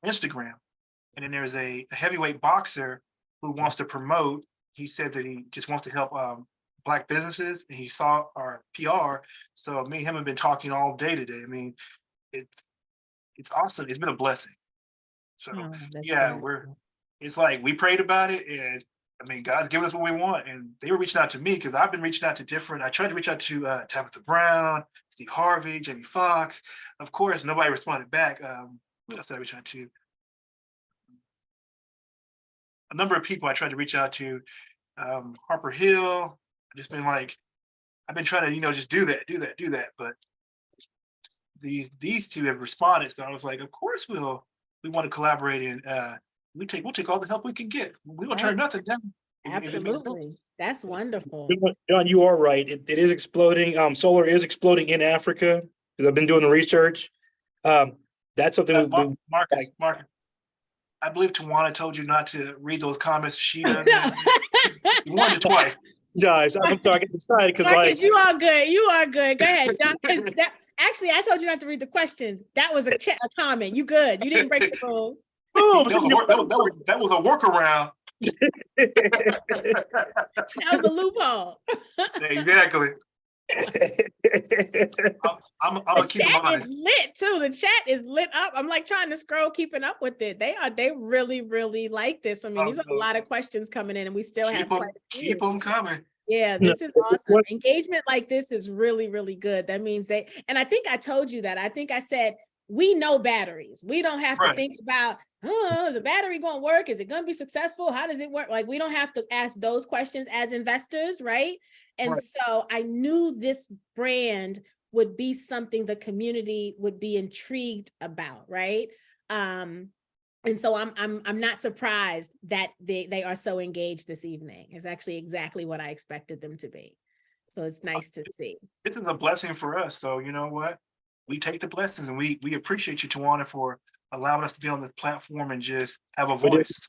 Instagram. And then there's a heavyweight boxer who wants to promote. He said that he just wants to help Black businesses, and he saw our PR. So me and him have been talking all day today. I mean, it's awesome. It's been a blessing. So yeah, it's like we prayed about it, and I mean, God's given us what we want, and they were reaching out to me because I've been reaching out to I tried to reach out to Tabitha Brown, Steve Harvey, Jamie Foxx. Of course, nobody responded back. What else did I reach out to? A number of people I tried to reach out to. Harper Hill. I've been trying to, just do that. But these two have responded. So I was like, of course we want to collaborate, and we'll take all the help we can get. We don't turn nothing down. Absolutely. That's wonderful. John, you are right. It is exploding. Solar is exploding in Africa because I've been doing the research. That's something Marcus, I believe Tawana told you not to read those comments. She does. You wanted it twice. Guys, I'm sorry, I get excited because you are good. You are good. Go ahead, John. Actually, I told you not to read the questions. That was a comment. You good. You didn't break the rules. Oh, that was a workaround. That was a loophole. Exactly. I'm gonna keep in mind. The chat is lit too. The chat is lit up. I'm like trying to scroll, keeping up with it. They really, really like this. I mean, these are a lot of questions coming in, and we still keep them coming. Yeah, this is awesome. Engagement like this is really, really good. That means and I think I told you that. I think I said, we know batteries. We don't have to think about, is the battery going to work? Is it going to be successful? How does it work? Like, we don't have to ask those questions as investors, right? And so I knew this brand would be something the community would be intrigued about, right? And so I'm not surprised that they are so engaged this evening. It's actually exactly what I expected them to be. So it's nice to see. This is a blessing for us. So you know what? We take the blessings and we appreciate you, Tawana, for allowing us to be on this platform and just have a We do. voice.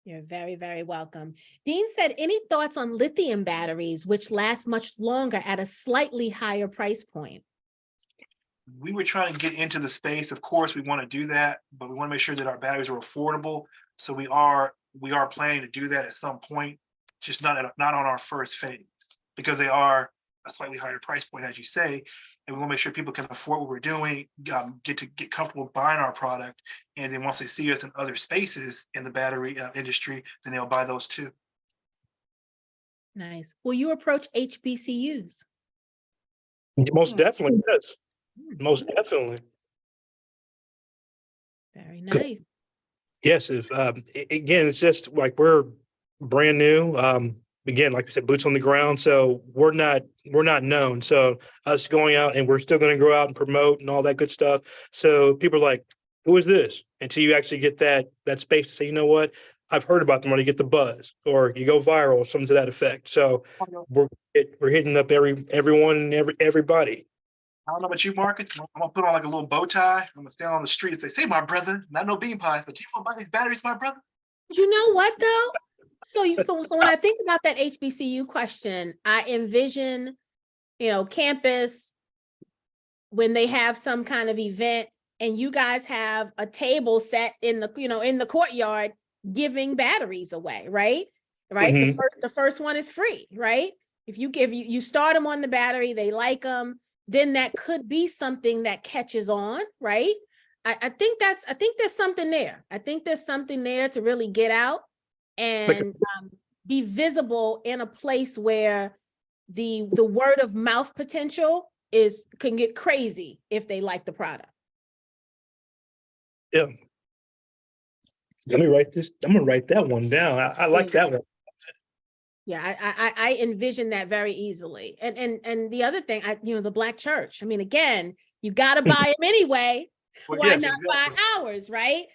You're very, very welcome. Dean said, any thoughts on lithium batteries, which last much longer at a slightly higher price point? We were trying to get into the space. Of course, we want to do that, but we want to make sure that our batteries are affordable. So we are planning to do that at some point, just not on our first phase, because they are a slightly higher price point, as you say, and we want to make sure people can afford what we're doing, get comfortable buying our product, and then once they see us in other spaces in the battery industry, then they'll buy those too. Nice. Will you approach HBCUs? Most definitely, yes. Most definitely. Very nice. Yes, if again, it's just like we're brand new. Again, like I said, boots on the ground. So we're not known. So us going out and we're still going to go out and promote and all that good stuff. So people are like, who is this? Until you actually get that space to say, you know what, I've heard about them, or you get the buzz, or you go viral, or something to that effect. So we're hitting up everyone and everybody. I don't know about you, Marcus. I'm gonna put on like a little bow tie. I'm gonna stand on the street and say, my brother, not no bean pies, but you want to buy these batteries, my brother? You know what though? So when I think about that HBCU question, I envision, campus when they have some kind of event and you guys have a table set in the courtyard giving batteries away, right? Right. Mhm. The first one is free, right? If you start them on the battery, they like them, then that could be something that catches on, right? I think there's something there. I think there's something there to really get out and be visible in a place where the word of mouth potential can get crazy if they like the product. Yeah. Let me write this. I'm gonna write that one down. I like that one. Yeah, I envision that very easily. And the other thing, the Black church. I mean, again, you got to buy them anyway. Well, Why yes, not exactly. buy ours, right?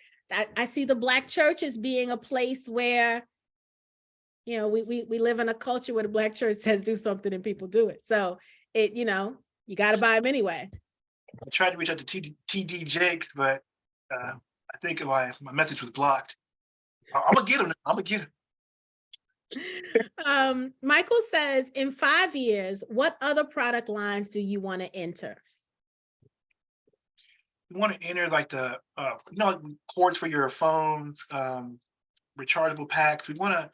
I see the Black church as being a place where, we live in a culture where the Black church says do something and people do it. So you got to buy them anyway. I tried to reach out to TD Jakes, but I think my message was blocked. I'm gonna get him. I'm gonna get him. Michael says, in 5 years, what other product lines do you want to enter? We want to enter like the cords for your phones, rechargeable packs. We want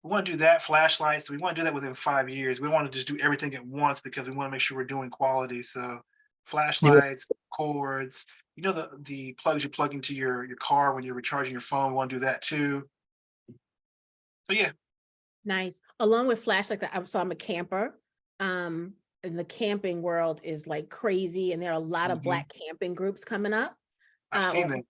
to do that, flashlights. So we want to do that within 5 years. We want to just do everything at once because we want to make sure we're doing quality. So flashlights, cords, the plugs you plug into your car when you're recharging your phone. We want to do that too. So yeah. Nice. Along with flashlights, so I'm a camper. And the camping world is like crazy, and there are a lot of Black camping groups coming up. I've seen them.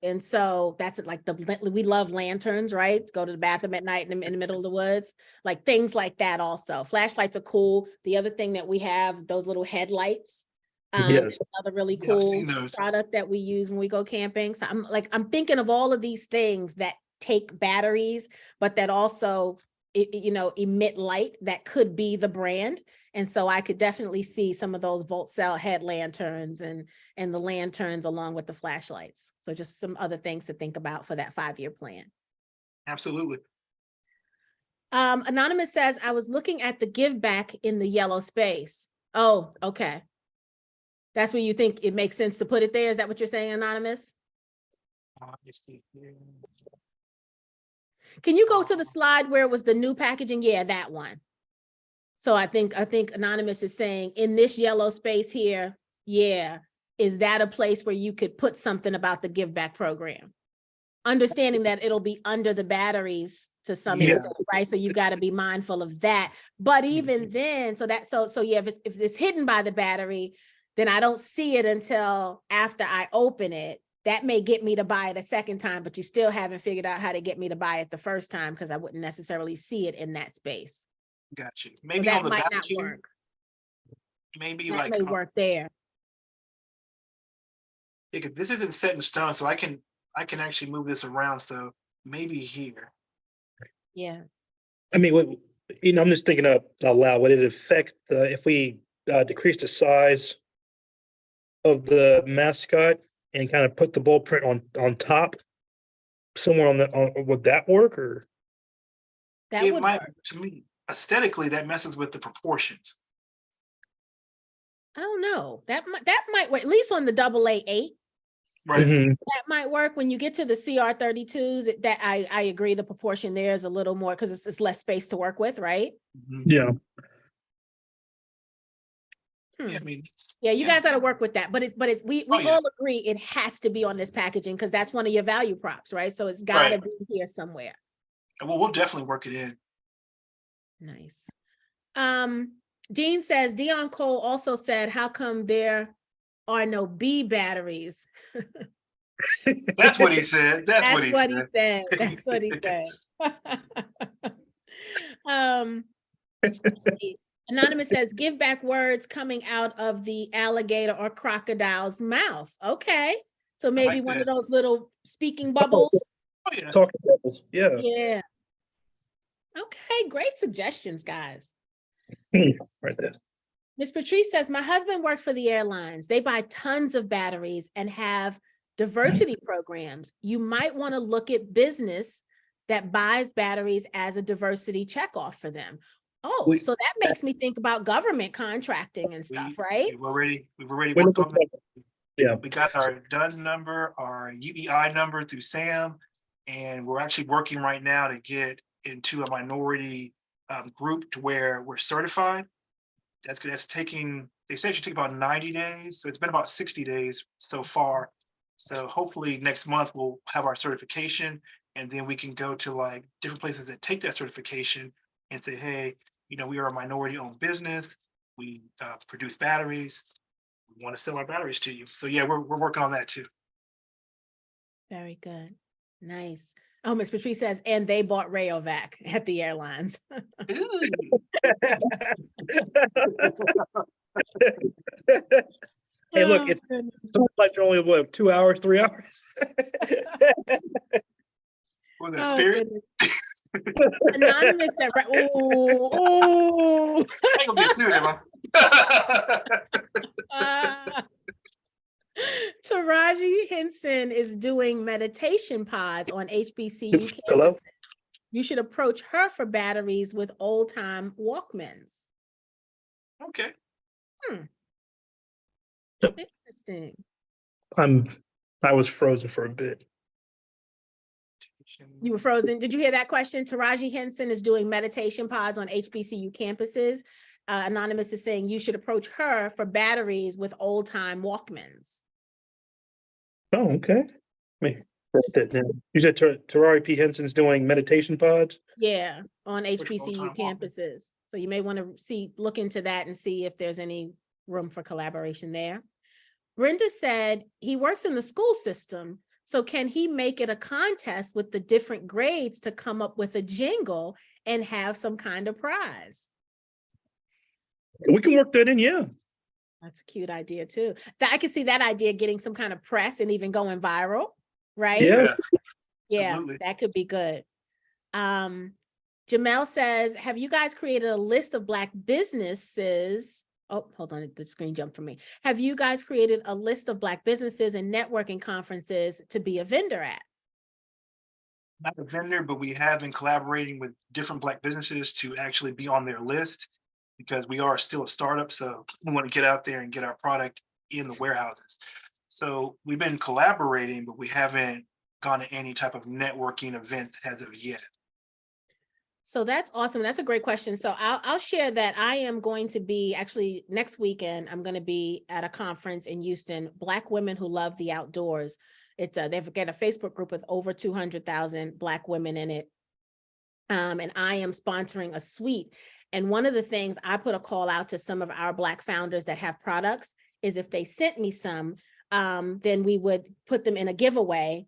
And so that's it. Like we love lanterns, right? Go to the bathroom at night in the middle of the woods, like things like that. Also, flashlights are cool. The other thing that we have, those little headlights. Yes. Another really Yeah, I've seen cool those. product that we use when we go camping. So I'm thinking of all of these things that take batteries, but that also emit light that could be the brand. And so I could definitely see some of those VoltCell head lanterns and the lanterns along with the flashlights. So just some other things to think about for that 5-year plan. Absolutely. Anonymous says, I was looking at the give back in the yellow space. Oh, okay. That's where you think it makes sense to put it there. Is that what you're saying, Anonymous? Can you go to the slide where it was the new packaging? Yeah, that one. So I think Anonymous is saying in this yellow space here, yeah, is that a place where you could put something about the give back program? Understanding that it'll be under the batteries to some extent, right? So you got to be mindful of that. But even then, so yeah, if it's hidden by the battery, then I don't see it until after I open it. That may get me to buy it a second time, but you still haven't figured out how to get me to buy it the first time because I wouldn't necessarily see it in that space. Got you. So Maybe that on the might back not end, work. maybe That like may work there. Because this isn't set in stone, so I can actually move this around. So maybe here. Yeah. I mean, I'm just thinking out loud, would it affect if we decrease the size of the mascot and kind of put the bold print on top somewhere would that work or? That It would might, work. to me, aesthetically, that messes with the proportions. I don't know. That might work, at least on the AA8. Right. Mhm. That might work. When you get to the CR32s, that I agree, the proportion there is a little more because it's less space to work with, right? Mhm. Yeah. Yeah, I Hmm. mean, Yeah, you yeah. guys got to work with that. But we Oh, yeah. all agree it has to be on this packaging because that's one of your value props, right? So it's got to Right. be here somewhere. Well, we'll definitely work it in. Nice. Dean says Dion Cole also said, how come there are no B batteries? That's what he said. That's what That's he what he said. said. That's what he said. Let's see. Anonymous says, give back words coming out of the alligator or crocodile's mouth. Okay. So maybe like one that. of those little speaking bubbles. Oh, yeah. Talking bubbles. Yeah. Yeah. Okay. Great suggestions, guys. Right there. Miss Patrice says, my husband worked for the airlines. They buy tons of batteries and have diversity programs. You might want to look at business that buys batteries as a diversity checkoff for them. Oh, so that makes me think about government contracting and stuff, right? We've already worked on that. Yeah. We got our DUNS number, our UEI number through SAM, and we're actually working right now to get into a minority group to where we're certified. That's taking, they say it should take about 90 days. So it's been about 60 days so far. So hopefully next month we'll have our certification and then we can go to like different places that take that certification and say, hey, we are a minority owned business. We produce batteries. We want to sell our batteries to you. So yeah, we're working on that too. Very good. Nice. Oh, Miss Patrice says, and they bought Rayovac at the airlines. Hey, look, Oh, it's goodness. so much only what, 2 hours, 3 hours? Was that Oh, Spirit? goodness. Anonymous said, oh, I ain't gonna get sued, am I? Taraji Henson is doing meditation pods on HBCU Hello? campuses. You should approach her for batteries with old time Walkmans. Okay. Interesting. I was frozen for a bit. You were frozen. Did you hear that question? Taraji Henson is doing meditation pods on HBCU campuses. Anonymous is saying you should approach her for batteries with old time Walkmans. Oh, okay. Me. You said Terrari P. Henson's doing meditation pods? Yeah, on Which HBCU old-time Walkman? campuses. So you may want to look into that and see if there's any room for collaboration there. Brenda said he works in the school system. So can he make it a contest with the different grades to come up with a jingle and have some kind of prize? We can work that in, yeah. That's a cute idea too. I could see that idea getting some kind of press and even going viral, right? Yeah. Yeah, Absolutely. that could be good. Jamel says, have you guys created a list of Black businesses? Oh, hold on, the screen jumped for me. Have you guys created a list of Black businesses and networking conferences to be a vendor at? Not a vendor, but we have been collaborating with different Black businesses to actually be on their list because we are still a startup. So we want to get out there and get our product in the warehouses. So we've been collaborating, but we haven't gone to any type of networking event as of yet. So that's awesome. That's a great question. So I'll share that I am going to be actually next weekend. I'm going to be at a conference in Houston, Black Women Who Love the Outdoors. It's they've got a Facebook group with over 200,000 Black women in it. And I am sponsoring a suite. And one of the things I put a call out to some of our Black founders that have products is if they sent me some, then we would put them in a giveaway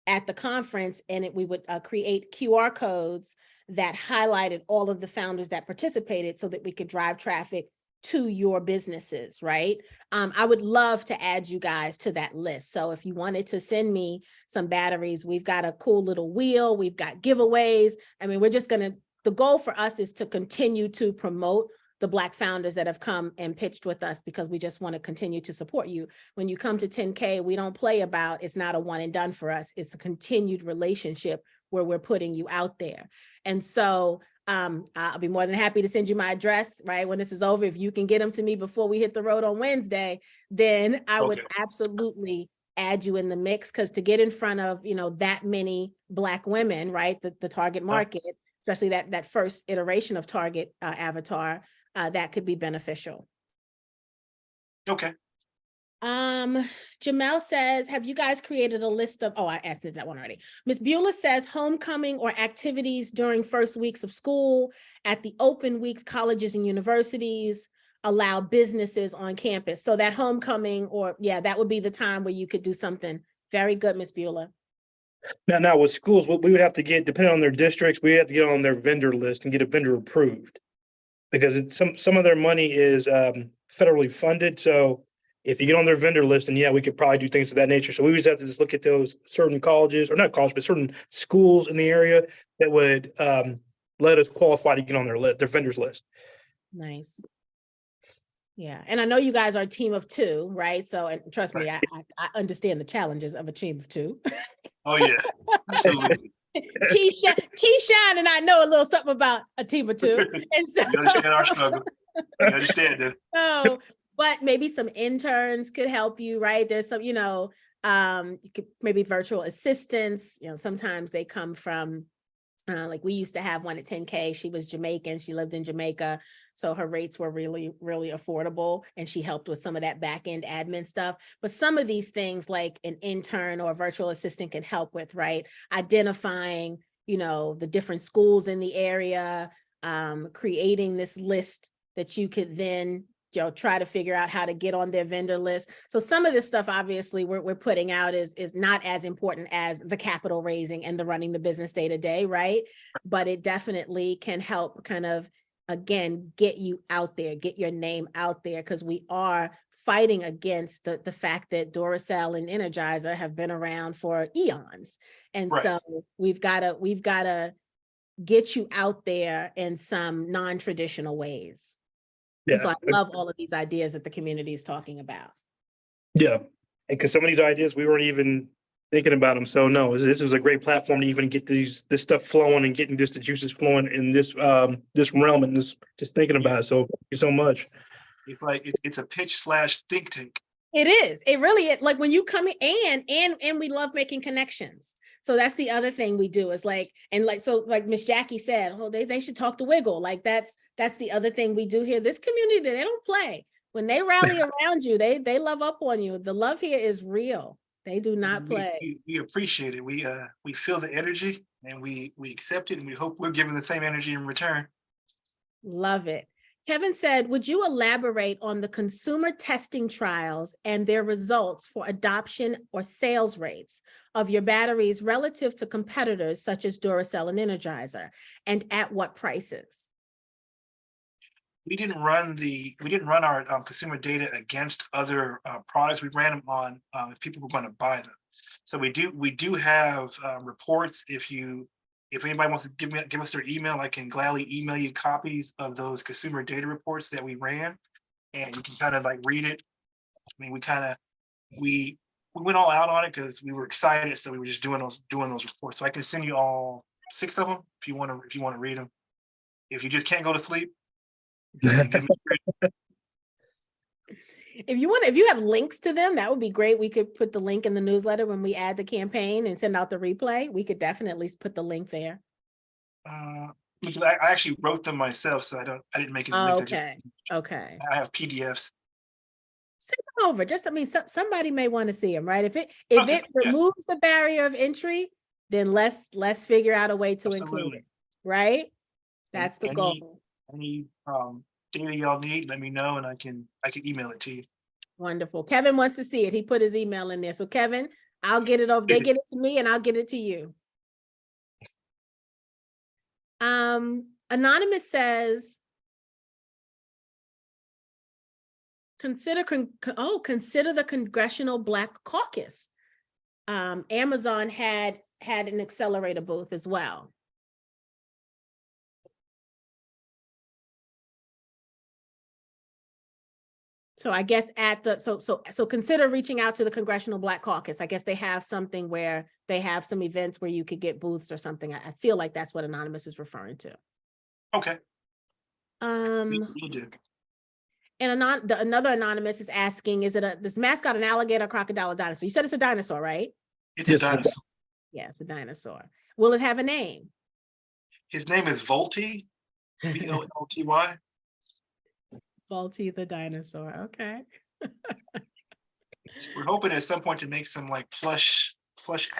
at the conference, and we would create QR codes that highlighted all of the founders that participated so that we could drive traffic to your businesses, right? I would love to add you guys to that list. So if you wanted to send me some batteries, we've got a cool little wheel, we've got giveaways. I mean, the goal for us is to continue to promote the Black founders that have come and pitched with us, because we just want to continue to support you. When you come to 10K, we don't play about, it's not a one and done for us. It's a continued relationship where we're putting you out there. And so I'll be more than happy to send you my address, right? When this is over, if you can get them to me before we hit the road on Wednesday, then I would absolutely add you in the mix, because to get in front of, that many Black women, right? The target market, especially that first iteration of target avatar, that could be beneficial. Okay. Jamel says, have you guys created a list of, I asked that one already. Ms. Beulah says, homecoming or activities during first weeks of school at the open weeks, colleges and universities allow businesses on campus. So that homecoming that would be the time where you could do something. Very good, Ms. Beulah. Now with schools, what we would have to get, depending on their districts, we have to get on their vendor list and get a vendor approved, because some of their money is federally funded. So if you get on their vendor list, and we could probably do things of that nature. So we just have to just look at those certain colleges, or not colleges, but certain schools in the area that would let us qualify to get on their vendors list. Nice. Yeah. And I know you guys are a team of two, right? So, and trust me, I understand the challenges of a team of two. Oh yeah, absolutely. Keyshawn and I know a little something about a team of two. And so, You understand our struggle. You understand that. So, but maybe some interns could help you, right? There's some, you could maybe virtual assistants, sometimes they come from, like we used to have one at 10K. She was Jamaican. She lived in Jamaica. So her rates were really, really affordable. And she helped with some of that back end admin stuff. But some of these things like an intern or a virtual assistant can help with, right? Identifying, the different schools in the area, creating this list that you could then try to figure out how to get on their vendor list. So some of this stuff, obviously, we're putting out is not as important as the capital raising and the running the business day to day, right? But it definitely can help kind of, again, get you out there, get your name out there, because we are fighting against the fact that Duracell and Energizer have been around for eons. And so we've got to get you out there in some non-traditional ways. Yeah. So I love all of these ideas that the community is talking about. Yeah. And because some of these ideas, we weren't even thinking about them. So no, this is a great platform to even get this stuff flowing and getting the juices flowing in this realm and just thinking about it. So thank you so much. It's like it's a pitch / think tank. It is. It really is. Like when you come in and we love making connections. So that's the other thing we do is like Miss Jackie said, they should talk to Wiggle. Like that's the other thing we do here. This community, they don't play. When they rally around you, they love up on you. The love here is real. They do not play. We appreciate it. We feel the energy and we accept it, and we hope we're giving the same energy in return. Love it. Kevin said, would you elaborate on the consumer testing trials and their results for adoption or sales rates of your batteries relative to competitors such as Duracell and Energizer, and at what prices? We didn't run our consumer data against other products. We ran them on if people were going to buy them. So we do have reports. If anybody wants to give us their email, I can gladly email you copies of those consumer data reports that we ran, and you can kind of like read it. I mean, we went all out on it because we were excited, so we were just doing those reports. So I can send you all 6 of them if you want to read them. If you just can't go to sleep, if you have links to them, that would be great. We could put the link in the newsletter when we add the campaign and send out the replay. We could definitely put the link there. Because I actually wrote them myself, so I didn't make any links. Okay. I have PDFs. Send them over. Somebody may want to see them, right? If it removes the barrier of entry, then let's figure out a way to include it, right? That's the goal. Any data y'all need, let me know, and I can email it to you. Wonderful. Kevin wants to see it. He put his email in there. So Kevin, I'll get it over. They get it to me and I'll get it to you. Anonymous says, Consider the Congressional Black Caucus. Amazon had an accelerator booth as well. So I guess so consider reaching out to the Congressional Black Caucus. I guess they have something where they have some events where you could get booths or something. I feel like that's what Anonymous is referring to. Okay. We do. And another Anonymous is asking, is it this mascot an alligator, crocodile, or dinosaur? You said it's a dinosaur, right? It's a dinosaur. Yeah, it's a dinosaur. Will it have a name? His name is Volty, VOLTY. Volty the dinosaur. Okay. We're hoping at some point to make some like plush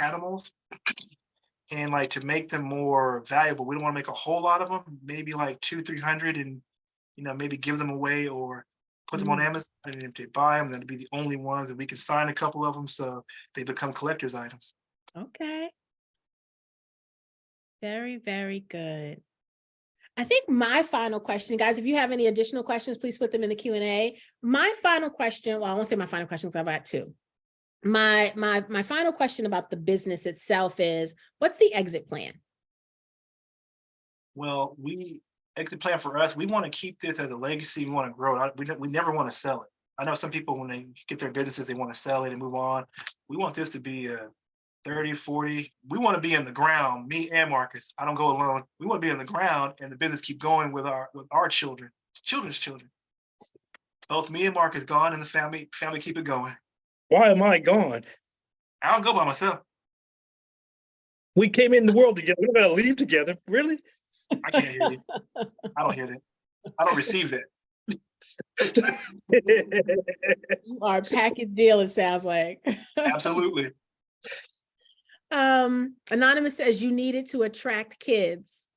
animals and like to make them more valuable. We don't want to make a whole lot of them, maybe like 200-300, and maybe give them away or put them on Amazon, and if they buy them, that'd be the only ones, and we can sign a couple of them so they become collector's items. Okay. Very, very good. I think my final question, guys, if you have any additional questions, please put them in the Q&A. My final question, well, I won't say my final question because I've got two. My final question about the business itself is, what's the exit plan? Well, exit plan for us, we want to keep this as a legacy. We want to grow it. We never want to sell it. I know some people, when they get their businesses, they want to sell it and move on. We want this to be a 30, 40. We want to be in the ground, me and Marcus. I don't go alone. We want to be in the ground and the business keep going with our children's children. Both me and Marcus gone, and the family keep it going. Why am I gone? I don't go by myself. We came in the world together. We're gonna leave together. Really? I can't hear you. I don't hear that. I don't receive that. You are a package deal, it sounds like. Absolutely. Anonymous says you needed to attract kids.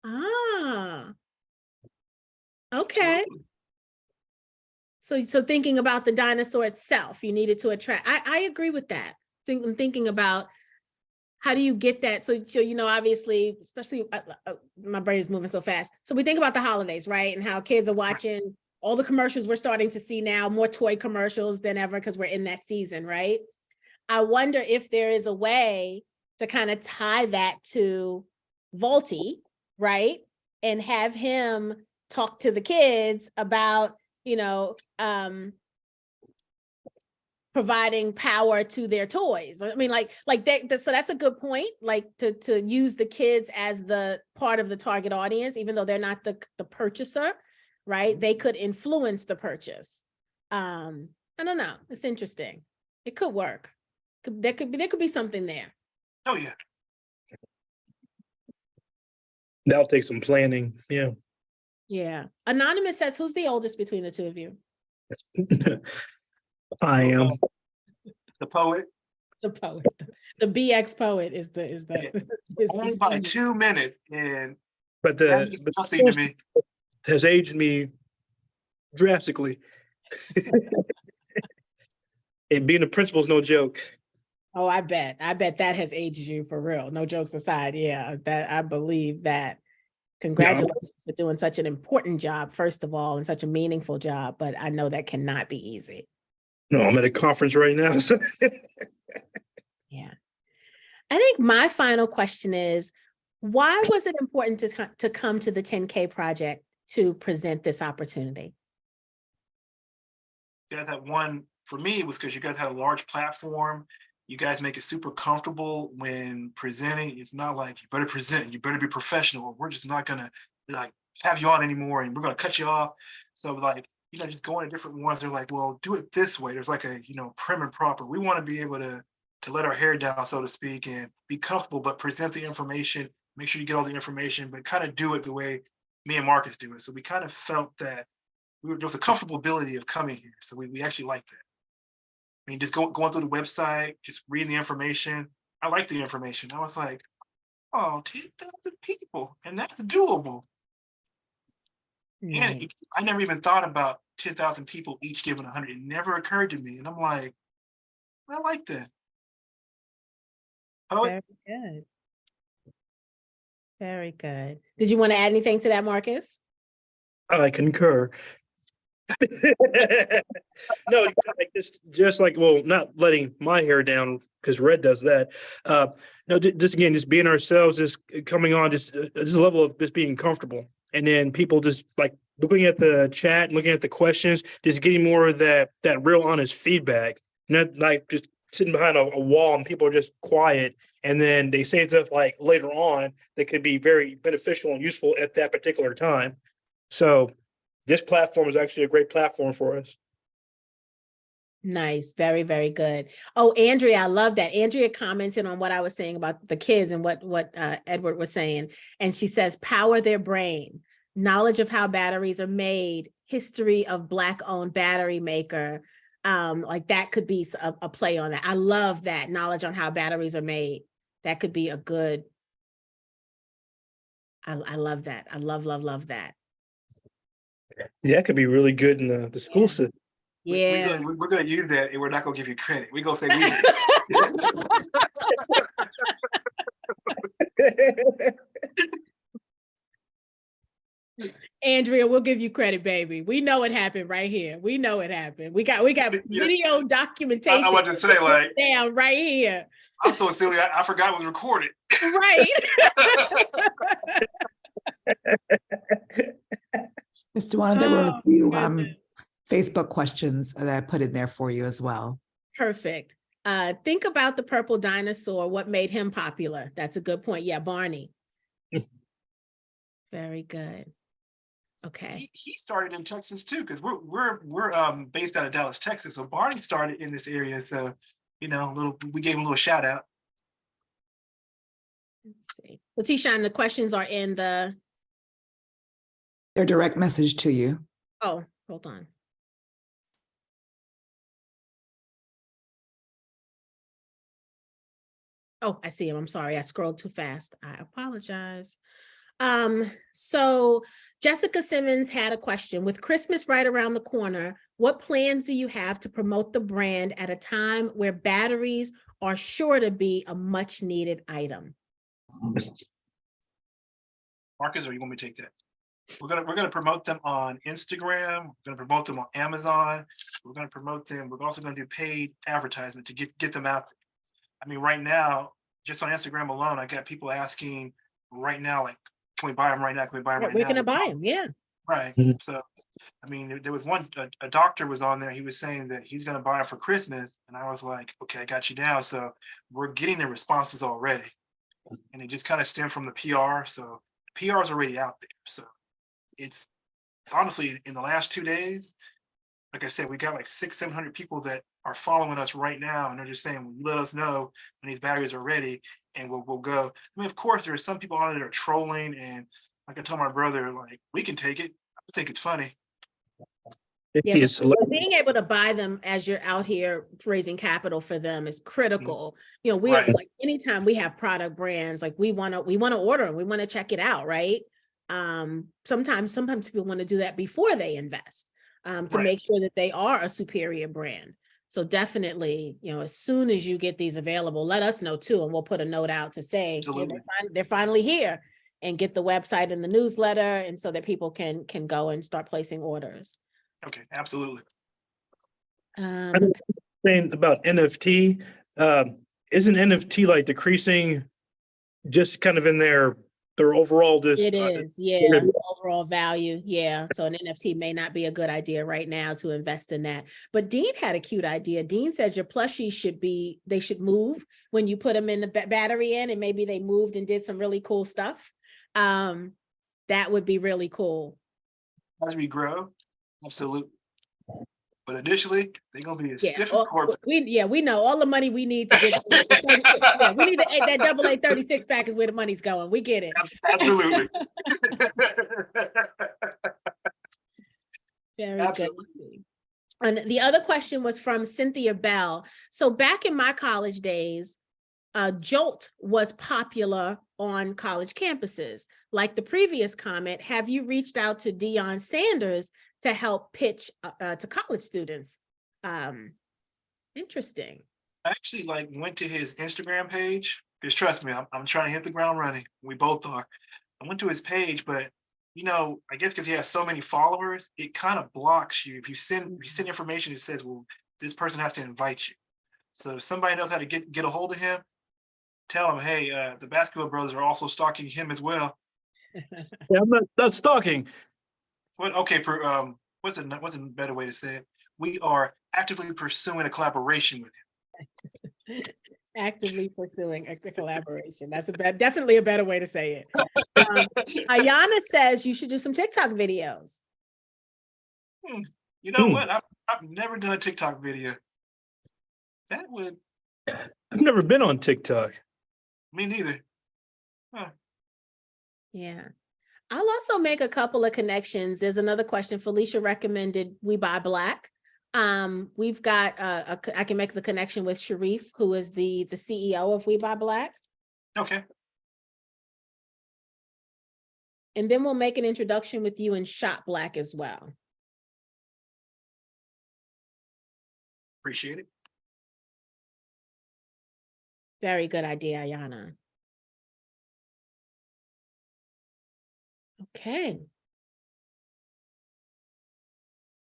Ah, okay. Absolutely. So thinking about the dinosaur itself, you needed to attract. I agree with that. Thinking about how do you get that? So obviously, especially my brain is moving so fast. So we think about the holidays, right? And how kids are watching all the commercials we're starting to see now, more toy commercials than ever because we're in that season, right? I wonder if there is a way to kind of tie that to Volty, right? And have him talk to the kids about, providing power to their toys. I mean, like that. So that's a good point. Like to use the kids as the part of the target audience, even though they're not the purchaser, right? They could influence the purchase. I don't know. It's interesting. It could work. There could be something there. Oh yeah. That'll take some planning. Yeah. Yeah. Anonymous says, who's the oldest between the two of you? I am. The poet. The poet. The BX poet is Only by 2 minutes, and But that means nothing to me. has aged me drastically. And being a principal is no joke. Oh, I bet that has aged you for real. No jokes aside. Yeah, that I believe that. Congratulations for doing such an important job, first of all, and such a meaningful job, but I know that cannot be easy. No, I'm at a conference right now. So. Yeah. I think my final question is, why was it important to come to the 10K project to present this opportunity? Yeah, that one, for me, it was because you guys had a large platform. You guys make it super comfortable when presenting. It's not like you better present, you better be professional. We're just not gonna like have you on anymore, and we're gonna cut you off. So like, just going to different ones. They're like, well, do it this way. There's like a prim and proper. We want to be able to let our hair down, so to speak, and be comfortable, but present the information. Make sure you get all the information, but kind of do it the way me and Marcus do it. So we kind of felt that there was a comfortability of coming here. So we actually liked that. I mean, just going through the website, just reading the information. I like the information. I was like, oh, 10,000 people, and that's doable. Nice. And I never even thought about 10,000 people each giving 100. It never occurred to me. And I'm like, I like that. Very good. Very good. Did you want to add anything to that, Marcus? I concur. No, like just like, well, not letting my hair down because Red does that. No, just again, just being ourselves, just coming on, just a level of just being comfortable, and then people just like looking at the chat and looking at the questions, just getting more of that real honest feedback, not like just sitting behind a wall and people are just quiet, and then they say stuff like later on that could be very beneficial and useful at that particular time. So this platform is actually a great platform for us. Nice. Very, very good. Oh, Andrea, I love that. Andrea commented on what I was saying about the kids and what Edward was saying. And she says, power their brain, knowledge of how batteries are made, history of Black-owned battery maker. Like that could be a play on that. I love that knowledge on how batteries are made. That could be a good. I love that. I love that. Yeah, it could be really good in the school system. Yeah. We're gonna use that, and we're not gonna give you credit. We're gonna say we did. Andrea, we'll give you credit, baby. We know it happened right here. We know it happened. We got video documentation. I want to say, like, down right here. I'm so silly. I forgot it was recorded. Right. Mr. Warner, there were a few goodness. Facebook questions that I put in there for you as well. Perfect. Think about the purple dinosaur. What made him popular? That's a good point. Yeah, Barney. Very good. Okay. He started in Texas too, because we're based out of Dallas, Texas. So Barney started in this area. So, we gave him a little shout out. Let's see. So Tishan, the questions are in the. Their direct message to you. Oh, hold on. Oh, I see him. I'm sorry. I scrolled too fast. I apologize. So Jessica Simmons had a question. With Christmas right around the corner, what plans do you have to promote the brand at a time where batteries are sure to be a much needed item? Marcus, or you want me to take that? We're gonna promote them on Instagram. We're gonna promote them on Amazon. We're gonna promote them. We're also gonna do paid advertisement to get them out. I mean, right now, just on Instagram alone, I got people asking right now, like, can we buy them right now? Can we buy them right now? We're gonna buy them, yeah. Right. Mhm. So, I mean, there was a doctor was on there. He was saying that he's going to buy them for Christmas. And I was like, okay, I got you down. So we're getting the responses already. And it just kind of stemmed from the PR. So PR is already out there. So it's honestly, in the last 2 days, like I said, we got like 600-700 people that are following us right now. And they're just saying, well, you let us know when these batteries are ready and we'll go. I mean, of course, there are some people out there that are trolling. And like I told my brother, like, we can take it. I think it's funny. Yeah, but being able to buy them as you're out here raising capital for them is critical. You know, we are Right. like anytime we have product brands, like we want to order them, we want to check it out, right? Sometimes people want to do that before they invest, to Right. make sure that they are a superior brand. So definitely, you know, as soon as you get these available, let us know too, and we'll put a note out to say they're finally here, and get the website and the newsletter, and so that people can go and start placing orders. Okay, absolutely. Saying about NFT, isn't NFT like decreasing just kind of in their overall It is, yeah, overall value, yeah. So an NFT may not be a good idea right now to invest in that. But Dean had a cute idea. Dean says your plushies they should move when you put them in the battery in, and maybe they moved and did some really cool stuff. That would be really cool. As we grow, absolutely. But initially, they're gonna be a stiff as corporate. We know all the money we need to get. We need that AA 36 pack is where the money's going. We get it. Absolutely. Very Absolutely. good. And the other question was from Cynthia Bell. So back in my college days, Jolt was popular on college campuses. Like the previous comment, have you reached out to Deion Sanders to help pitch to college students? Interesting. I actually went to his Instagram page, because trust me, I'm trying to hit the ground running. We both are. I went to his page, but you know, I guess because he has so many followers, it kind of blocks you. If you send information, it says, well, this person has to invite you. So if somebody knows how to get a hold of him, tell him, hey, the basketball brothers are also stalking him as well. Yeah, I'm not stalking. What? Okay, what's a better way to say it? We are actively pursuing a collaboration with him. Actively pursuing a collaboration. That's definitely a better way to say it. Ayana says you should do some TikTok videos. You know what? I've never done a TikTok video. That would. I've never been on TikTok. Me neither. Huh. Yeah. I'll also make a couple of connections. There's another question. Felicia recommended We Buy Black. We've got I can make the connection with Sharif, who is the CEO of We Buy Black. Okay. And then we'll make an introduction with you and Shop Black as well. Appreciate it. Very good idea, Ayana. Okay.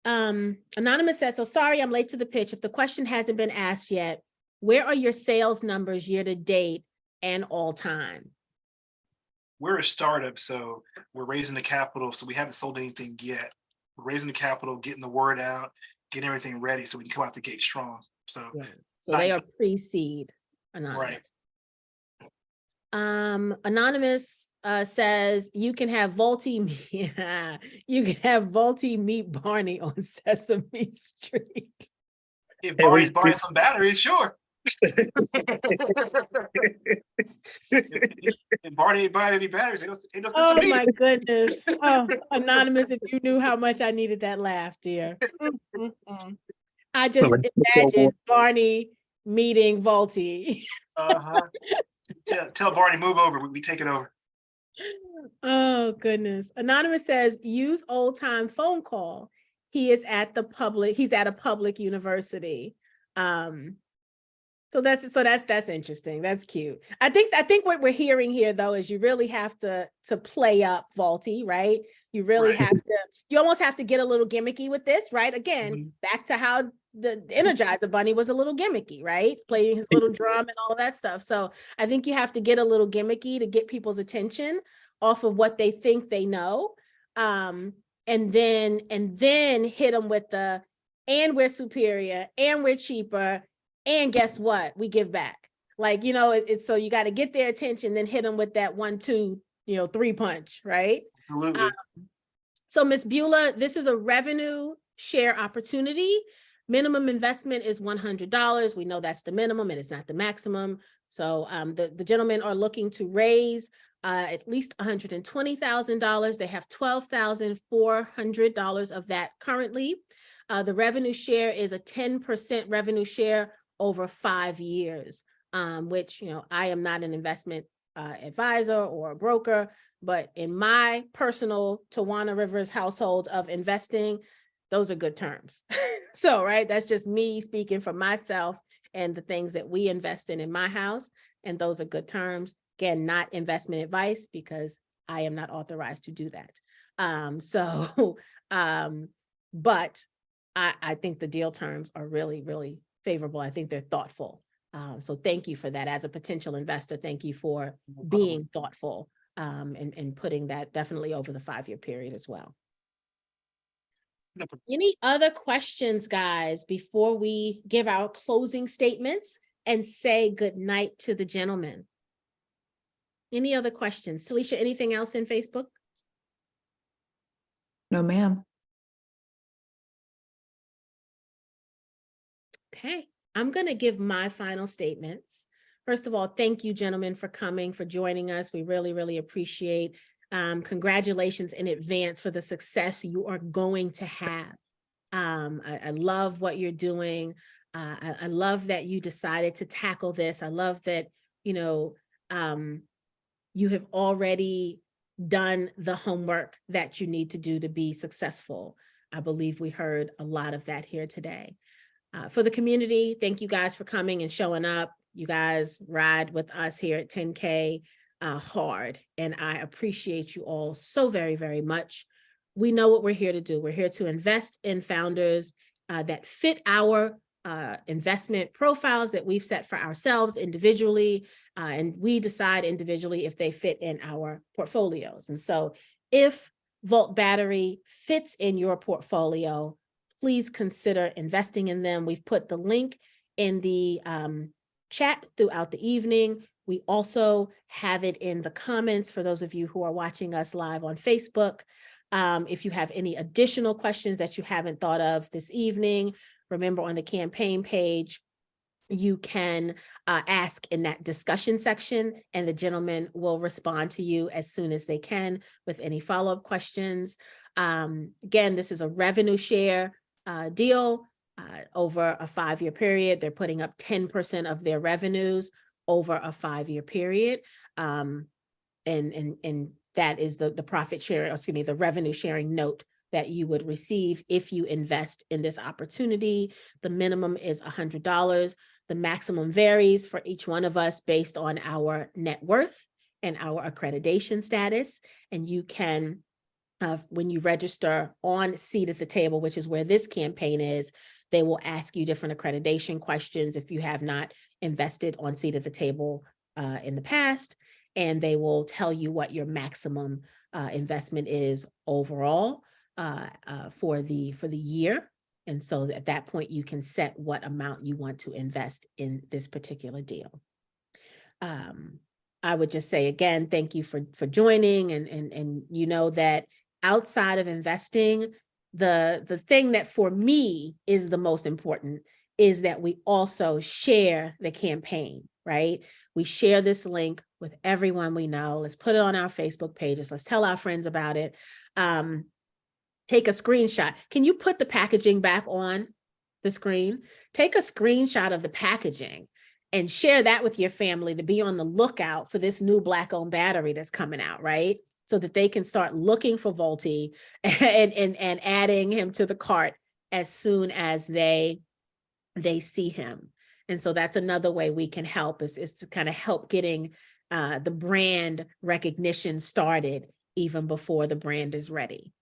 Anonymous says, so sorry, I'm late to the pitch. If the question hasn't been asked yet, where are your sales numbers year to date and all time? We're a startup, so we're raising the capital. So we haven't sold anything yet. We're raising the capital, getting the word out, getting everything ready so we can come out the gate strong. So, yeah. So they are pre-seed, Anonymous. Right. Anonymous says you can have Volty, you can have Volty meet Barney on Sesame Street. If Barney's buying some batteries, sure. If Barney ain't buying any batteries, ain't no Oh my goodness. Oh, Anonymous, if you knew how much I needed that laugh, dear. I just imagine Barney meeting Volty. Tell Barney move over. We take it over. Oh goodness. Anonymous says use old time phone call. He's at a public university. So that's interesting. That's cute. I think what we're hearing here though is you really have to play up Volty, right? You really have to, you almost have to get a little gimmicky with this, right? Again, back to how the Energizer Bunny was a little gimmicky, right? Playing his little drum and all of that stuff. So I think you have to get a little gimmicky to get people's attention off of what they think they know. And then hit them with and we're superior and we're cheaper. And guess what? We give back. Like, you know, it's so you got to get their attention, then hit them with that 1, 2, 3 punch, right? Absolutely. So Ms. Beulah, this is a revenue share opportunity. Minimum investment is $100. We know that's the minimum and it's not the maximum. So the gentlemen are looking to raise at least $120,000. They have $12,400 of that currently. The revenue share is a 10% revenue share over 5 years, which, I am not an investment advisor or a broker, but in my personal Tawana Rivers household of investing, those are good terms. So, right, that's just me speaking for myself and the things that we invest in my house. And those are good terms. Again, not investment advice because I am not authorized to do that. But I think the deal terms are really, really favorable. I think they're thoughtful. So thank you for that. As a potential investor, thank you for being thoughtful and putting that definitely over the 5-year period as well. Any other questions, guys, before we give our closing statements and say good night to the gentlemen? Any other questions? Celicia, anything else in Facebook? No, ma'am. Okay, I'm going to give my final statements. First of all, thank you, gentlemen, for coming, for joining us. We really, really appreciate. Congratulations in advance for the success you are going to have. I love what you're doing. I love that you decided to tackle this. I love that, you have already done the homework that you need to do to be successful. I believe we heard a lot of that here today. For the community, thank you guys for coming and showing up. You guys ride with us here at 10K. hard. And I appreciate you all so very, very much. We know what we're here to do. We're here to invest in founders that fit our investment profiles that we've set for ourselves individually. And we decide individually if they fit in our portfolios. And so if Volt Battery fits in your portfolio, please consider investing in them. We've put the link in the chat throughout the evening. We also have it in the comments for those of you who are watching us live on Facebook. If you have any additional questions that you haven't thought of this evening, remember on the campaign page, you can ask in that discussion section, and the gentleman will respond to you as soon as they can with any follow-up questions. Again, this is a revenue share deal over a 5-year period. They're putting up 10% of their revenues over a 5-year period. And that is the profit share, excuse me, the revenue sharing note that you would receive if you invest in this opportunity. The minimum is $100. The maximum varies for each one of us based on our net worth and our accreditation status. And you can, when you register on Seat at the Table, which is where this campaign is, they will ask you different accreditation questions if you have not invested on Seat at the Table in the past, and they will tell you what your maximum investment is overall for the year. And so at that point, you can set what amount you want to invest in this particular deal. I would just say again, thank you for joining, and you know that outside of investing, the thing that for me is the most important is that we also share the campaign, right? We share this link with everyone we know. Let's put it on our Facebook pages. Let's tell our friends about it. Take a screenshot. Can you put the packaging back on the screen? Take a screenshot of the packaging and share that with your family to be on the lookout for this new Black-owned battery that's coming out, right? So that they can start looking for Volty and adding him to the cart as soon as they see him. And so that's another way we can help is to kind of help getting the brand recognition started even before the brand is ready.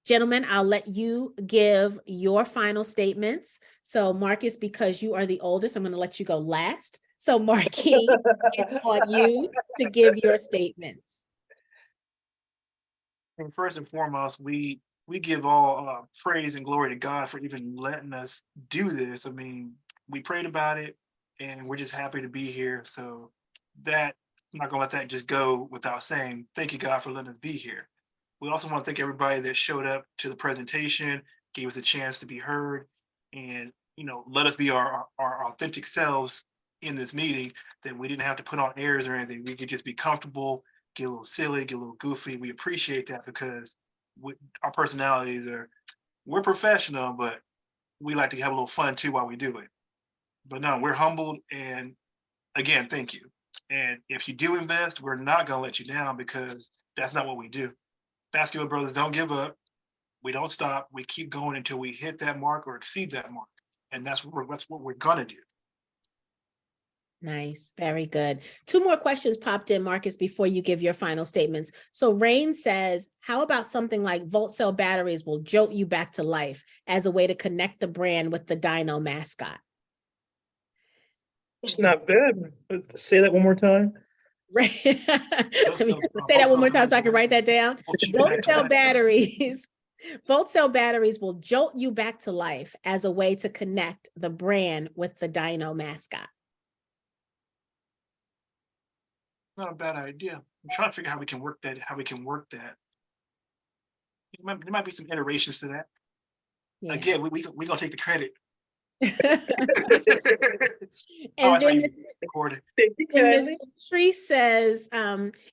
Gentlemen, I'll let you give your final statements. So Marcus, because you are the oldest, I'm going to let you go last. So Marquis, it's on you to give your statements. And first and foremost, we give all praise and glory to God for even letting us do this. I mean, we prayed about it, and we're just happy to be here. So that, I'm not gonna let that just go without saying thank you, God, for letting us be here. We also want to thank everybody that showed up to the presentation, gave us a chance to be heard, and let us be our authentic selves in this meeting. That we didn't have to put on airs or anything. We could just be comfortable, get a little silly, get a little goofy. We appreciate that because our personalities we're professional, but we like to have a little fun too while we do it. But no, we're humbled, and again, thank you. And if you do invest, we're not gonna let you down because that's not what we do. Basketball Brothers don't give up. We don't stop. We keep going until we hit that mark or exceed that mark. And that's what we're gonna do. Nice. Very good. 2 more questions popped in, Marcus, before you give your final statements. So Rain says, how about something like VoltCell batteries will jolt you back to life as a way to connect the brand with the Dino mascot? It's not bad. Say that one more time. Right. Say that one more time so I can write that down. VoltCell batteries. VoltCell batteries will jolt you back to life as a way to connect the brand with the Dino mascot. Not a bad idea. I'm trying to figure out how we can work that. There might be some iterations to that. Yeah. Again, we gonna take the credit. And then Tree says,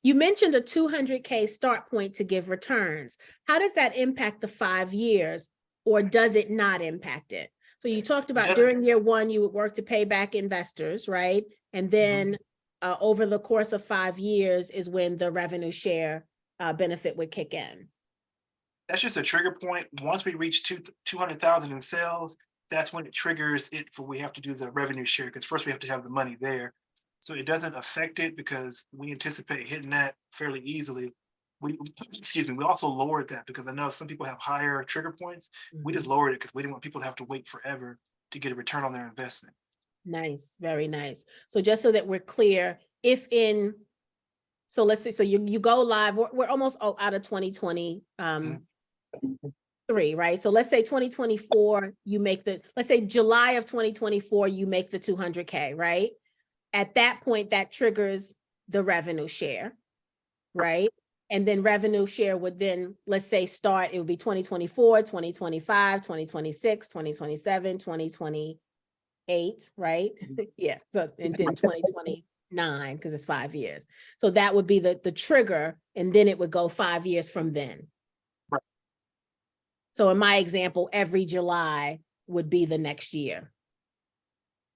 you mentioned a 200K start point to give returns. How does that impact the 5 years, or does it not impact it? So you talked about during year 1, you would work to pay back investors, right? And then over the course of 5 years is when the revenue share benefit would kick in. That's just a trigger point. Once we reach 200,000 in sales, that's when it triggers it for we have to do the revenue share, because first we have to have the money there. So it doesn't affect it because we anticipate hitting that fairly easily. We, excuse me, we also lowered that because I know some people have higher trigger points. We just lowered it because we didn't want people to have to wait forever to get a return on their investment. Nice, very nice. So just so that we're clear, if in, so let's say, so you go live, we're almost out of 2020, right? So let's say 2024, you make let's say July of 2024, you make the 200K, right? At that point, that triggers the revenue share, right? And then revenue share would then, let's say, start, it would be 2024, 2025, 2026, 2027, 2028, right? Yeah, so, and then 2029, because it's 5 years. So that would be the trigger, and then it would go 5 years from then. Right. So in my example, every July would be the next year.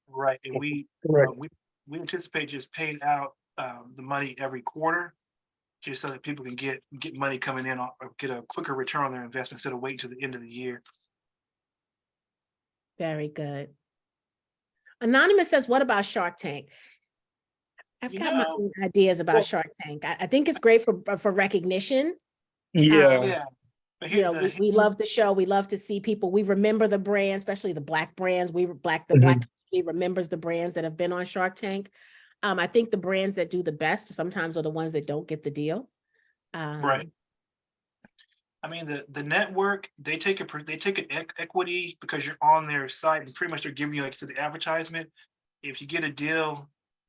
Right, and we anticipate just paying out the money every quarter, just so that people can get money coming in or get a quicker return on their investment instead of waiting till the end of the year. Very good. Anonymous says, what about Shark Tank? I've got my own ideas about Shark Tank. I think it's great for recognition. Yeah. Yeah. But You know, we love the show. We love to see people. We remember the brands, especially the Black brands. The Black community remembers the brands that have been on Shark Tank. I think the brands that do the best sometimes are the ones that don't get the deal. Right. I mean, the network, they take an equity because you're on their site, and pretty much they're giving you, like, to the advertisement. If you get a deal,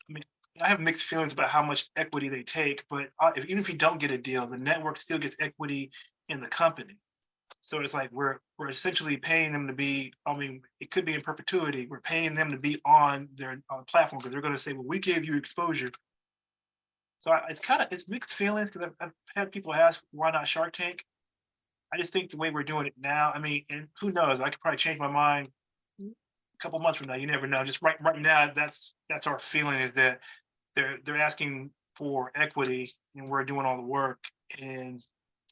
I mean, I have mixed feelings about how much equity they take, but even if you don't get a deal, the network still gets equity in the company. So it's like we're essentially paying them to be, I mean, it could be in perpetuity. We're paying them to be on their platform because they're going to say, well, we gave you exposure. So it's mixed feelings because I've had people ask, why not Shark Tank? I just think the way we're doing it now, I mean, and who knows, I could probably change my mind a couple months from now. You never know. Just right now, that's our feeling, is that they're asking for equity and we're doing all the work, and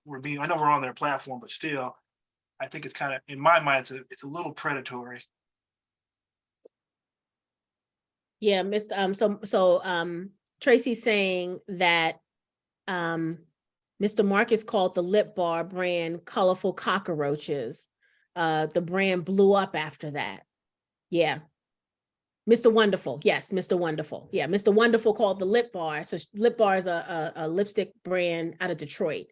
I know we're on their platform, but still, I think it's kind of, in my mind, it's a little predatory. Yeah, Mr. Tracy's saying that Mr. Marcus called the lip bar brand Colorful Cockroaches. The brand blew up after that. Yeah. Mr. Wonderful. Yes, Mr. Wonderful. Yeah, Mr. Wonderful called the lip bar. So lip bar is a lipstick brand out of Detroit.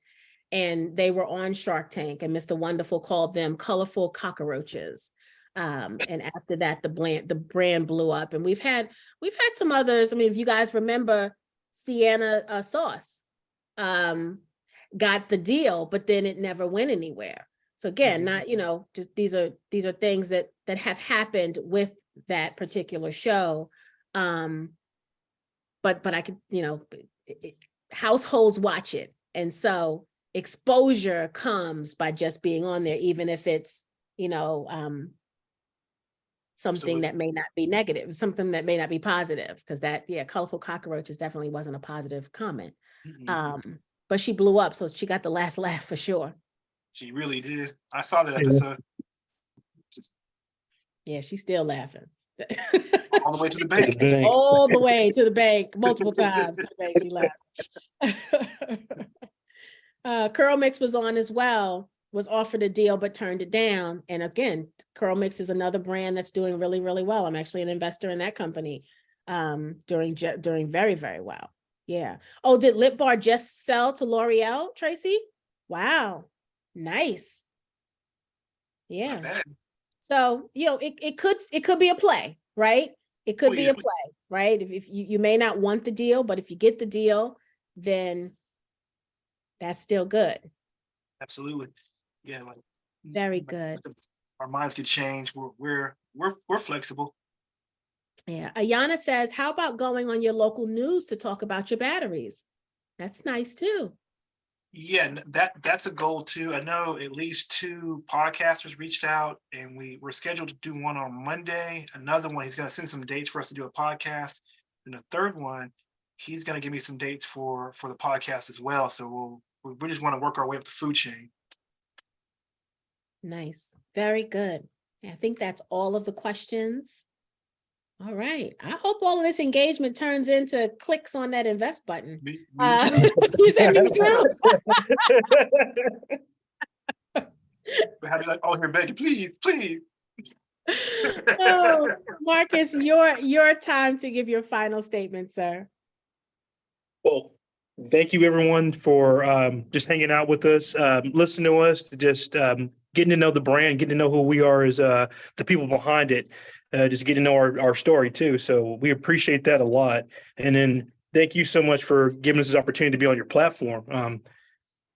And they were on Shark Tank, and Mr. Wonderful called them Colorful Cockroaches. And after that, the brand blew up. And we've had some others. I mean, if you guys remember, Sienna Sauce got the deal, but then it never went anywhere. So again, not, just these are things that have happened with that particular show. But I could, households watch it. And so exposure comes by just being on there, even if it's, something Absolutely. that may not be negative, something that may not be positive, because Colorful Cockroaches definitely wasn't a positive comment. But she blew up, so she got the last laugh for sure. She really did. I saw that episode. Yeah, she's still laughing. All the way to the bank. All the way to the bank, multiple times. She laughed. Curl Mix was on as well, was offered a deal, but turned it down. And again, Curl Mix is another brand that's doing really, really well. I'm actually an investor in that company, doing very, very well. Yeah. Oh, did Lip Bar just sell to L'Oreal, Tracy? Wow. Nice. Yeah. So, it could be a play, right? It could be a play, right? If you may not want the deal, but if you get the deal, then that's still good. Absolutely. Yeah. Very good. Our minds could change. We're flexible. Yeah. Ayana says, how about going on your local news to talk about your batteries? That's nice too. Yeah, that's a goal too. I know at least 2 podcasters reached out, and we're scheduled to do one on Monday. Another one, he's going to send some dates for us to do a podcast. And the third one, he's going to give me some dates for the podcast as well. So we just want to work our way up the food chain. Nice. Very good. I think that's all of the questions All right. I hope all of this engagement turns into clicks on that invest button. Me Uh, too. you said me too. How do you like, oh, here, Becky, please, please. Oh, Marcus, your time to give your final statement, sir. Well, thank you everyone for just hanging out with us, listening to us, just getting to know the brand, getting to know who we are as the people behind it, just getting to know our story too. So we appreciate that a lot. And then thank you so much for giving us this opportunity to be on your platform.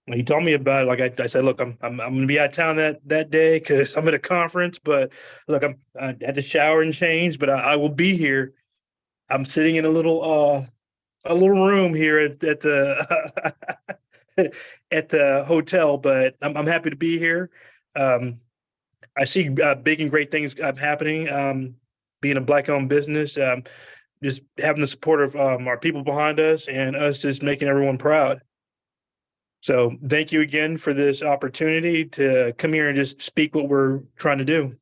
When you told me about it, like I said, look, I'm going to be out of town that day because I'm at a conference. But look, I had to shower and change, but I will be here. I'm sitting in a little room here at the at the hotel, but I'm happy to be here. I see big and great things happening. Being a Black-owned business, just having the support of our people behind us and us just making everyone proud. So thank you again for this opportunity to come here and just speak what we're trying to do.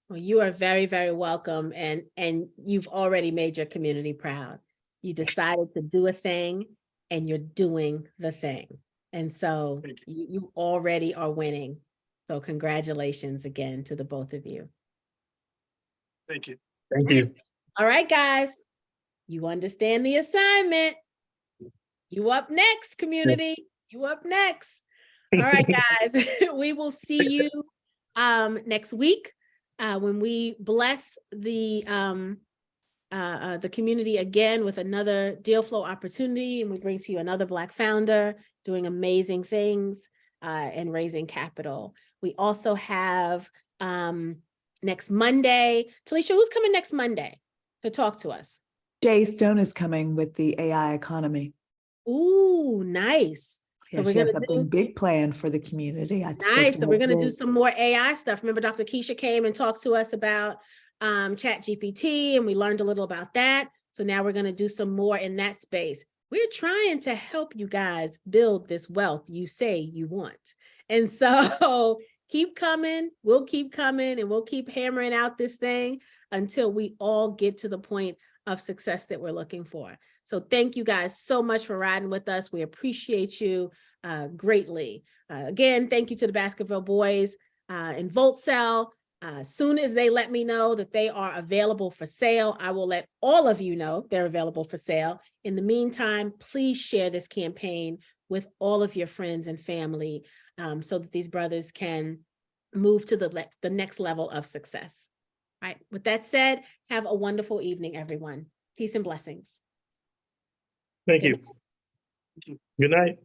Well, you are very, very welcome, and you've already made your community proud. You decided to do a thing, and you're doing the thing, and so you already are winning. So congratulations again to the both of you. Thank you. Thank you. All right, guys, you understand the assignment. You up next, community. You up next. All right, guys, we will see you next week when we bless the community again with another deal flow opportunity, and we bring to you another Black founder doing amazing things and raising capital. We also have next Monday, Talisha, who's coming next Monday to talk to us? Jay Stone is coming with the AI economy. Ooh, nice. Yeah, So we're she has gonna something big planned for the community. nice. So we're gonna do some more AI stuff. Remember, Dr. Keisha came and talked to us about Chat GPT, and we learned a little about that. So now we're gonna do some more in that space. We're trying to help you guys build this wealth you say you want. And so keep coming, we'll keep coming, and we'll keep hammering out this thing until we all get to the point of success that we're looking for. So thank you guys so much for riding with us. We appreciate you greatly. Again, thank you to the Baskerville boys and VoltCell. As soon as they let me know that they are available for sale, I will let all of you know they're available for sale. In the meantime, please share this campaign with all of your friends and family so that these brothers can move to the next level of success. All right. With that said, have a wonderful evening, everyone. Peace and blessings. Thank you. Good night.